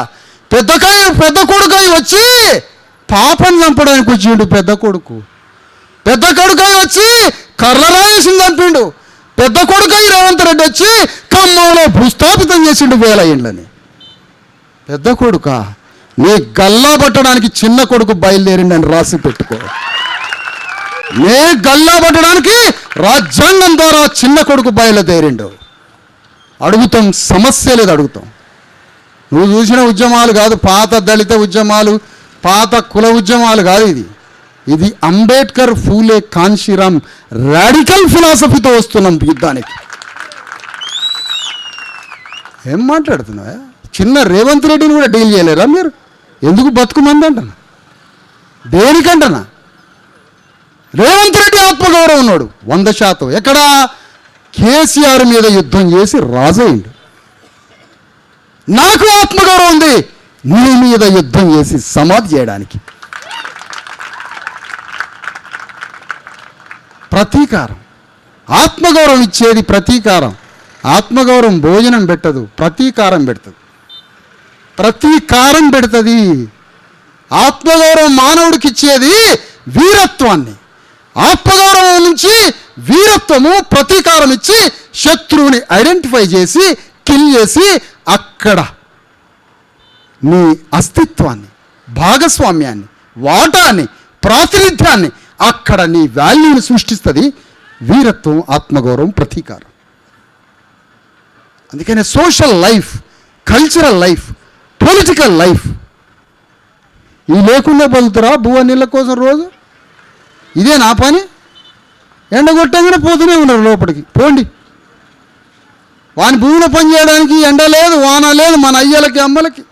పెద్ద కొడుకై వచ్చి పాపని చంపడానికి వచ్చిండు. పెద్ద కొడుకై వచ్చి కర్లరాయేసిని చంపిండు. పెద్ద కొడుకై రేవంత్ రెడ్డి వచ్చి ఖమ్మంలో భూస్థాపితం చేసిండు 1000 ఇండ్లని. పెద్ద కొడుక నీ గల్లా పట్టడానికి చిన్న కొడుకు బయలుదేరిండని రాసి పెట్టుకో. నీ గల్లా పట్టడానికి రాజ్యాంగం ద్వారా చిన్న కొడుకు బయలుదేరిండు. అడుగుతాం, సమస్య లేదు అడుగుతాం. నువ్వు చూసిన ఉద్యమాలు కాదు, పాత దళిత ఉద్యమాలు, పాత కుల ఉద్యమాలు కాదు. ఇది అంబేద్కర్, ఫూలే, కాన్షీరామ్ రాడికల్ ఫిలాసఫీతో వస్తున్నాం యుద్ధానికి. ఏం మాట్లాడుతున్నావా? చిన్న రేవంత్ రెడ్డిని కూడా డీల్ చేయలేరా మీరు? ఎందుకు బతుకుమంది అంటనా? దేనికంటనా? రేవంత్ రెడ్డి ఆత్మగౌరవం ఉన్నాడు 100%. ఎక్కడా? కేసీఆర్ మీద యుద్ధం చేసి రాజయ్యండు. నాకు ఆత్మగౌరవం ఉంది నీ మీద యుద్ధం చేసి సమాధి చేయడానికి. ప్రతీకారం. ఆత్మగౌరవం ఇచ్చేది ప్రతీకారం. ఆత్మగౌరవం భోజనం పెట్టదు, ప్రతీకారం పెడుతుంది. ప్రతీకారం పెడుతుంది. ఆత్మగౌరవం మానవుడికి ఇచ్చేది వీరత్వాన్ని. ఆత్మగౌరవం నుంచి వీరత్వము, ప్రతీకారం ఇచ్చి శత్రువుని ఐడెంటిఫై చేసి కిల్ చేసి అక్కడ నీ అస్తిత్వాన్ని, భాగస్వామ్యాన్ని, వాటాన్ని, ప్రాతినిధ్యాన్ని, అక్కడ నీ వాల్యూని సృష్టిస్తుంది వీరత్వం, ఆత్మగౌరవం, ప్రతీకారం. అందుకనే social life, cultural life, political life ఈ లేకుండా బతుకుతారా భూవ నీళ్ళ కోసం రోజు? ఇదే నా పని. ఎండగొట్టగానే పోతూనే ఉన్నారు లోపలికి. పోండి. వాని భూమిలో పని చేయడానికి ఎండ లేదు, వాన లేదు. మన అయ్యలకి అమ్మలకి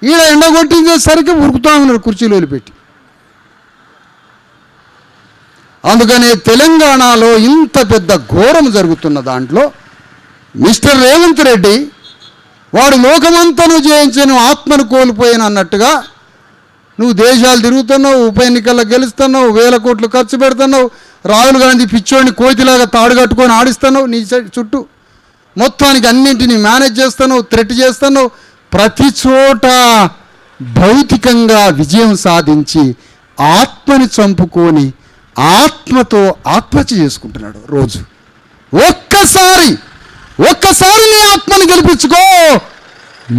ఈడ ఎండగొట్టించేసరికి ఉరుకుతా ఉన్నారు కుర్చీలు వదిలిపెట్టి. అందుకనే తెలంగాణలో ఇంత పెద్ద ఘోరం జరుగుతున్న దాంట్లో మిస్టర్ రేవంత్ రెడ్డి వాడు లోకమంతను జయించను ఆత్మను కోల్పోయాను అన్నట్టుగా నువ్వు దేశాలు తిరుగుతున్నావు, ఉప ఎన్నికల్లో గెలుస్తున్నావు, 1000 కోట్లు ఖర్చు పెడుతున్నావు, రాహుల్ గాంధీ పిచ్చోడిని కోతిలాగా తాడు కట్టుకొని ఆడిస్తున్నావు, నీ చుట్టూ మొత్తానికి అన్నింటినీ మేనేజ్ చేస్తున్నావు, థ్రెట్ చేస్తున్నావు. ప్రతి చోట భౌతికంగా విజయం సాధించి ఆత్మని చంపుకొని ఆత్మతో ఆత్మహత్య చేసుకుంటున్నాడు రోజు. ఒక్కసారి నీ ఆత్మని గెలిపించుకో.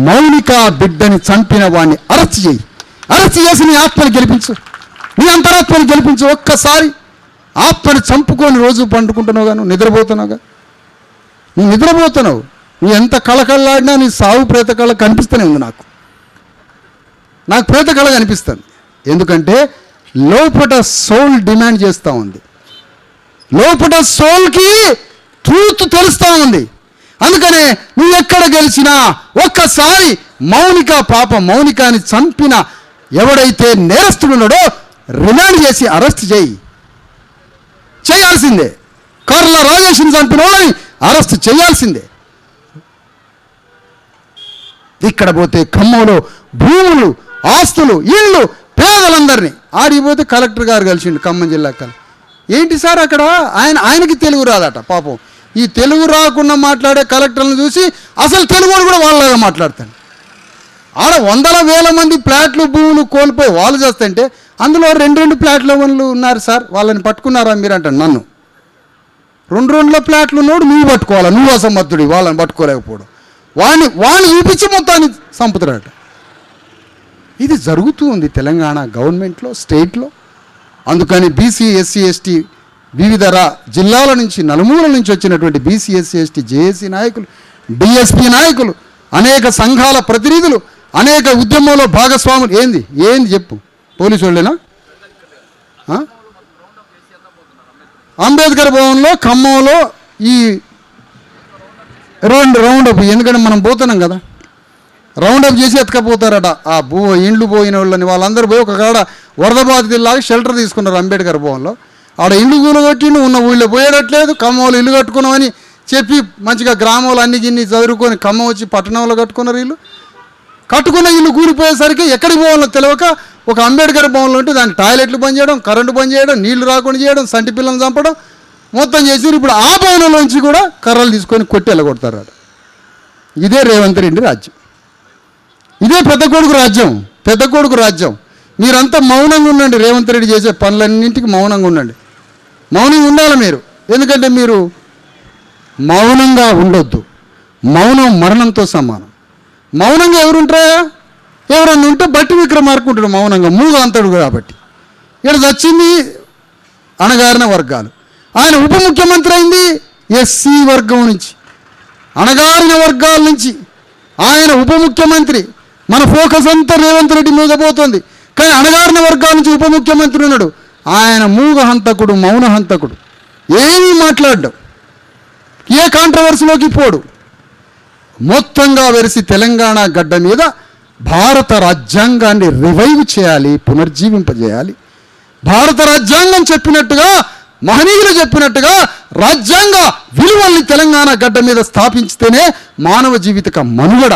మౌనిక బిడ్డని చంపిన వాడిని అరెస్ట్ చేయి. అరెస్ట్ చేసి నీ ఆత్మని గెలిపించు, నీ అంతరాత్మని గెలిపించు. ఒక్కసారి ఆత్మని చంపుకొని రోజు పండుకుంటున్నావుగా, నువ్వు నిద్రపోతున్నావుగా. నువ్వు నిద్రపోతున్నావు. నువ్వు ఎంత కళకళలాడినా నీ సావు ప్రేత కళ కనిపిస్తూనే ఉంది. నాకు ప్రేత కళ కనిపిస్తుంది. ఎందుకంటే లోపట సోల్ డిమాండ్ చేస్తూ ఉంది. లోపట సోల్కి ట్రూత్ తెలుస్తూ ఉంది. అందుకనే నువ్వు ఎక్కడ గెలిచినా ఒక్కసారి మౌనికాని చంపిన ఎవడైతే నేరస్తుడున్నాడో రిమాండ్ చేసి అరెస్ట్ చేయాల్సిందే. కర్ల రాజేష్ని చంపిన వాళ్ళని అరెస్ట్ చేయాల్సిందే. ఇక్కడ పోతే ఖమ్మంలో భూములు, ఆస్తులు, ఇళ్ళు, పేదలందరినీ ఆడిపోతే కలెక్టర్ గారు కలిసిండు ఖమ్మం జిల్లా ఏంటి సార్ అక్కడ ఆయనకి తెలుగు రాదట పాపం. ఈ తెలుగు రాకుండా మాట్లాడే కలెక్టర్లను చూసి అసలు తెలుగు కూడా వాళ్ళలాగా మాట్లాడతాను. ఆడ 100,000 మంది ప్లాట్లు భూములు కోల్పోయి వాళ్ళు చేస్తుంటే అందులో 2 ప్లాట్ల వాళ్ళు ఉన్నారు సార్, వాళ్ళని పట్టుకున్నారా మీరు అంటాను. నన్ను 2 ప్లాట్లు ఉన్నోడు నువ్వు పట్టుకోవాలా? నువ్వు అసమర్థుడి, వాళ్ళని పట్టుకోలేకపోవడం. వాడిని చూపించి మొత్తాన్ని చంపుతాడట. ఇది జరుగుతూ ఉంది తెలంగాణ గవర్నమెంట్లో, స్టేట్లో. అందుకని బీసీ, ఎస్సీ, ఎస్టీ వివిధ జిల్లాల నుంచి, నలుమూలల నుంచి వచ్చినటువంటి బీసీ, ఎస్సీ, ఎస్టీ జేఏసీ నాయకులు, డిఎస్పీ నాయకులు, అనేక సంఘాల ప్రతినిధులు, అనేక ఉద్యమంలో భాగస్వాములు. ఏంది చెప్పు? పోలీసు వాళ్ళేనా? అంబేద్కర్ భవన్లో ఖమ్మంలో ఈ రౌండప్, ఎందుకంటే మనం పోతున్నాం కదా, రౌండప్ చేసి ఎత్తుకపోతారట. ఆ ఇండ్లు పోయిన వాళ్ళని వాళ్ళందరూ పోయి ఒక కాడ వరద బాధితుల్లాగా షెల్టర్ తీసుకున్నారు అంబేద్కర్ భవన్లో. ఆడ ఇల్లు కూలగొట్టిండు, ఉన్న ఊళ్ళో పోయేటట్లేదు, ఖమ్మంలో ఇల్లు కట్టుకున్నామని చెప్పి మంచిగా గ్రామంలో అన్ని గిన్ని చదువుకొని ఖమ్మం వచ్చి పట్టణంలో కట్టుకున్నారు. కట్టుకున్న ఇల్లు కూలిపోయేసరికి ఎక్కడికి పోవాలో తెలియక ఒక అంబేద్కర్ భవన్లో ఉంటే దాని టాయిలెట్లు బంద్ చేయడం, కరెంటు బంద్ చేయడం, నీళ్లు రాకుండా చేయడం, సంటి పిల్లలను చంపడం మొత్తం చేసి ఇప్పుడు ఆ భవనంలోంచి కూడా కర్రలు తీసుకొని కొట్టి వెళ్ళగొడతారు. ఇదే రేవంత్ రెడ్డి రాజ్యం. ఇదే పెద్ద కొడుకు రాజ్యం. మీరంతా మౌనంగా ఉండండి. రేవంత్ రెడ్డి చేసే పనులన్నింటికి మౌనంగా ఉండండి. మౌనంగా ఉండాలి మీరు. ఎందుకంటే మీరు మౌనంగా ఉండొద్దు. మౌనం మరణంతో సమానం. మౌనంగా ఎవరుంటారా? ఎవరన్నా ఉంటే బట్టి విక్రమార్క ఉంటాడు మౌనంగా, మూగ అంతడు కాబట్టి. ఇక్కడ వచ్చింది అణగారిన వర్గాలు. ఆయన ఉప ముఖ్యమంత్రి అయింది ఎస్సీ వర్గం నుంచి, అణగారిన వర్గాల నుంచి ఆయన ఉప ముఖ్యమంత్రి. మన ఫోకస్ అంతా రేవంత్ రెడ్డి మీద పోతుంది. కానీ అణగారిన వర్గాల నుంచి ఉప ముఖ్యమంత్రి ఉన్నాడు. ఆయన మూగ హంతకుడు, మౌన హంతకుడు. ఏమీ మాట్లాడ్డాడు, ఏ కాంట్రవర్సీలోకి పోడు. మొత్తంగా వెరిసి తెలంగాణ గడ్డ మీద భారత రాజ్యాంగాన్ని రివైవ్ చేయాలి, పునర్జీవింపజేయాలి. భారత రాజ్యాంగం చెప్పినట్టుగా, మహనీయులు చెప్పినట్టుగా రాజ్యాంగ విలువల్ని తెలంగాణ గడ్డ మీద స్థాపించితేనే మానవ జీవితక మనుగడ.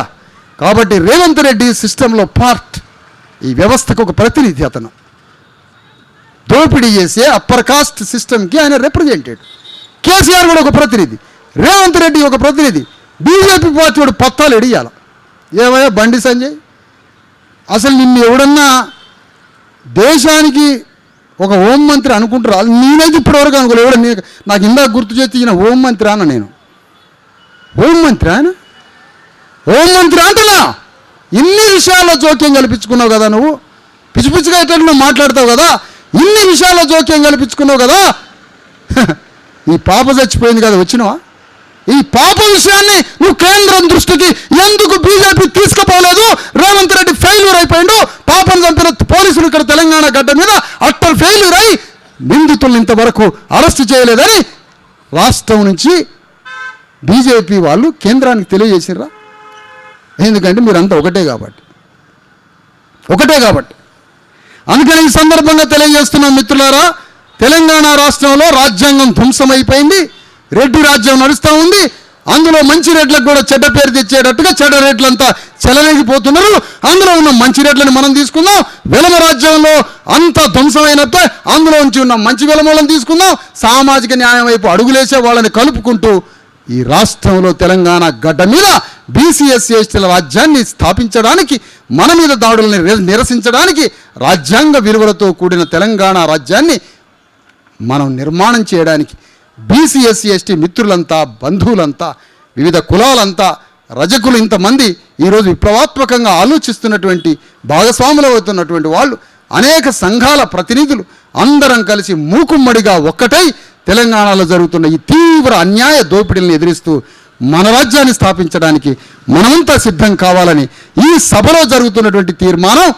కాబట్టి రేవంత్ రెడ్డి సిస్టంలో పార్ట్, ఈ వ్యవస్థకు ఒక ప్రతినిధి. అతను దోపిడీ చేసే అప్పర్ కాస్ట్ సిస్టమ్కి ఆయన రిప్రజెంటేటివ్. కేసీఆర్ కూడా ఒక ప్రతినిధి, రేవంత్ రెడ్డి ఒక ప్రతినిధి. బీజేపీ పార్టీ వాడు పత్తాలు ఎడియాల. ఏమయ్యా బండి సంజయ్, అసలు నిన్ను ఎవడన్నా దేశానికి ఒక హోంమంత్రి అనుకుంటారా? నేనైతే ఇప్పటివరకు అనుకోలేదు. ఎవడ నాకు ఇందాక గుర్తు చేసి ఈయన హోంమంత్రి అన్న, నేను హోంమంత్రి ఆయన హోంమంత్రి అంటున్నా. ఇన్ని విషయాల్లో జోక్యం కల్పించుకున్నావు కదా నువ్వు, పిచ్చి పిచ్చిగా ఎట్లా మాట్లాడతావు కదా, ఇన్ని విషయాల్లో జోక్యం కల్పించుకున్నావు కదా. ఈ పాప చచ్చిపోయింది కదా, వచ్చినావా? ఈ పాప విషయాన్ని నువ్వు కేంద్రం దృష్టికి ఎందుకు బీజేపీ తీసుకుపోలేదు? రేవంత్ రెడ్డి ఫెయిల్యూర్ అయిపోయిండు. పాపను చంపిన పోలీసులు ఇక్కడ తెలంగాణ గడ్డ మీద అట్టర్ ఫెయిల్యూర్ అయి నిందితులను ఇంతవరకు అరెస్ట్ చేయలేదని రాష్ట్రం నుంచి బీజేపీ వాళ్ళు కేంద్రానికి తెలియజేసిర్రా? ఎందుకంటే మీరంతా ఒకటే కాబట్టి. అందుకని ఈ సందర్భంగా తెలియజేస్తున్నాం మిత్రులారా, తెలంగాణ రాష్ట్రంలో రాజ్యాంగం ధ్వంసమైపోయింది. రెడ్డి రాజ్యం నడుస్తూ ఉంది. అందులో మంచి రెడ్లకు కూడా చెడ్డ పేరు తెచ్చేటట్టుగా చెడ్డ రెడ్లంతా చెలరేగిపోతున్నారు. అందులో ఉన్న మంచి రెడ్లని మనం తీసుకుందాం. వెలమ రాజ్యంలో అంత ధ్వంసమైనట్టే అందులో నుంచి ఉన్న మంచి వెలమలను తీసుకుందాం. సామాజిక న్యాయం వైపు అడుగులేసే వాళ్ళని కలుపుకుంటూ ఈ రాష్ట్రంలో తెలంగాణ గడ్డ మీద బీసీ ఎస్సీ ఎస్టీల రాజ్యాన్ని స్థాపించడానికి, మన మీద దాడులను నిరసించడానికి, రాజ్యాంగ విలువలతో కూడిన తెలంగాణ రాజ్యాన్ని మనం నిర్మాణం చేయడానికి బీసీ ఎస్సీ ఎస్టీ మిత్రులంతా, బంధువులంతా, వివిధ కులాలంతా, రజకులు ఇంతమంది ఈరోజు విప్లవాత్మకంగా ఆలోచిస్తున్నటువంటి, భాగస్వాములు అవుతున్నటువంటి వాళ్ళు, అనేక సంఘాల ప్రతినిధులు అందరం కలిసి మూకుమ్మడిగా ఒక్కటై తెలంగాణలో జరుగుతున్న ఈ తీవ్ర అన్యాయ దోపిడీలను ఎదిరిస్తూ మన రాజ్యాన్ని స్థాపించడానికి మనమంతా సిద్ధం కావాలని ఈ సభలో జరుగుతున్నటువంటి తీర్మానం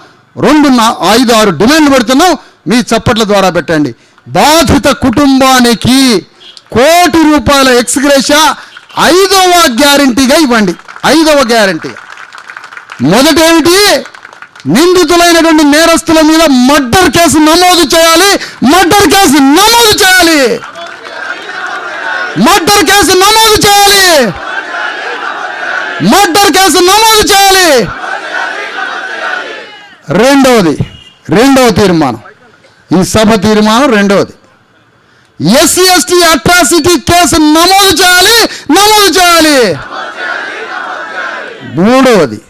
5-6 డిమాండ్లు పెడుతున్నాం. మీ చప్పట్ల ద్వారా పెట్టండి. బాధిత కుటుంబానికి ₹1 కోటి ఎక్స్గ్రేషియా 5వ గ్యారంటీగా ఇవ్వండి. 5వ గ్యారంటీ. మొదటి ఏమిటి? నిందితులైనటువంటి నేరస్తుల మీద మర్డర్ కేసు నమోదు చేయాలి. మర్డర్ కేసు నమోదు చేయాలి. మర్డర్ కేసు నమోదు చేయాలి. మర్డర్ కేసు నమోదు చేయాలి. రెండవ తీర్మానం, ఈ సభ తీర్మానం రెండవది, ఎస్సీ ఎస్టీ అట్రాసిటీ కేసు నమోదు చేయాలి. మూడవది,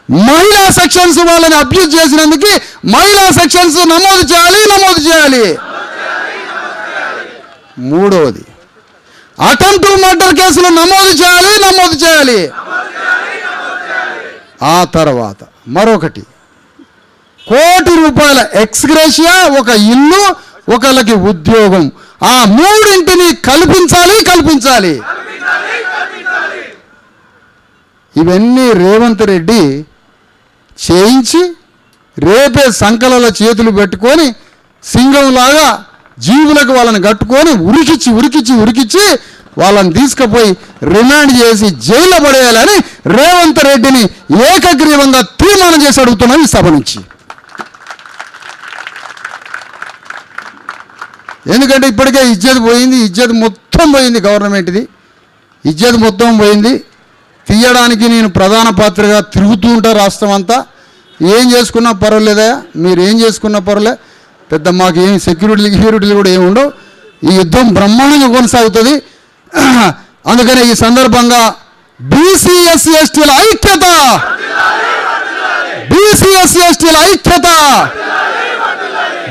మహిళా సెక్షన్స్ వాళ్ళని అబ్యూజ్ చేసినందుకు మహిళా సెక్షన్స్ నమోదు చేయాలి. మూడవది, అటెంప్ట్ మర్డర్ కేసులు నమోదు చేయాలి. ఆ తర్వాత మరొకటి, ₹1 కోటి ఎక్స్గ్రేషియా, ఒక ఇల్లు, ఒకళ్ళకి ఉద్యోగం. ఆ మూడింటిని కల్పించాలి. ఇవన్నీ రేవంత్ రెడ్డి చేయించి రేపే సంకలలో చేతులు పెట్టుకొని సింగంలాగా జీవులకు వాళ్ళని కట్టుకొని ఉరికిచ్చి వాళ్ళని తీసుకుపోయి రిమాండ్ చేసి జైల్లో పడేయాలని రేవంత్ రెడ్డిని ఏకగ్రీవంగా తీర్మానం చేసి అడుగుతున్నాం ఈ సభ నుంచి. ఎందుకంటే ఇప్పటికే ఇజ్జత్ మొత్తం పోయింది. గవర్నమెంట్ది ఇజ్జత్ మొత్తం పోయింది. తీయడానికి నేను ప్రధాన పాత్రగా తిరుగుతూ ఉంటా రాష్ట్రం అంతా. ఏం చేసుకున్నా పర్వాలేదా, మీరు ఏం చేసుకున్నా పర్వాలే, పెద్ద మాకు ఏం సెక్యూరిటీలు కూడా ఏమి ఉండవు. ఈ యుద్ధం బ్రహ్మాండంగా కొనసాగుతుంది. అందుకని ఈ సందర్భంగా బీసీ ఎస్సీ ఎస్టీల ఐక్యత,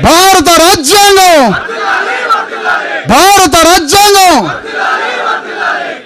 భారత రాజ్యాంగం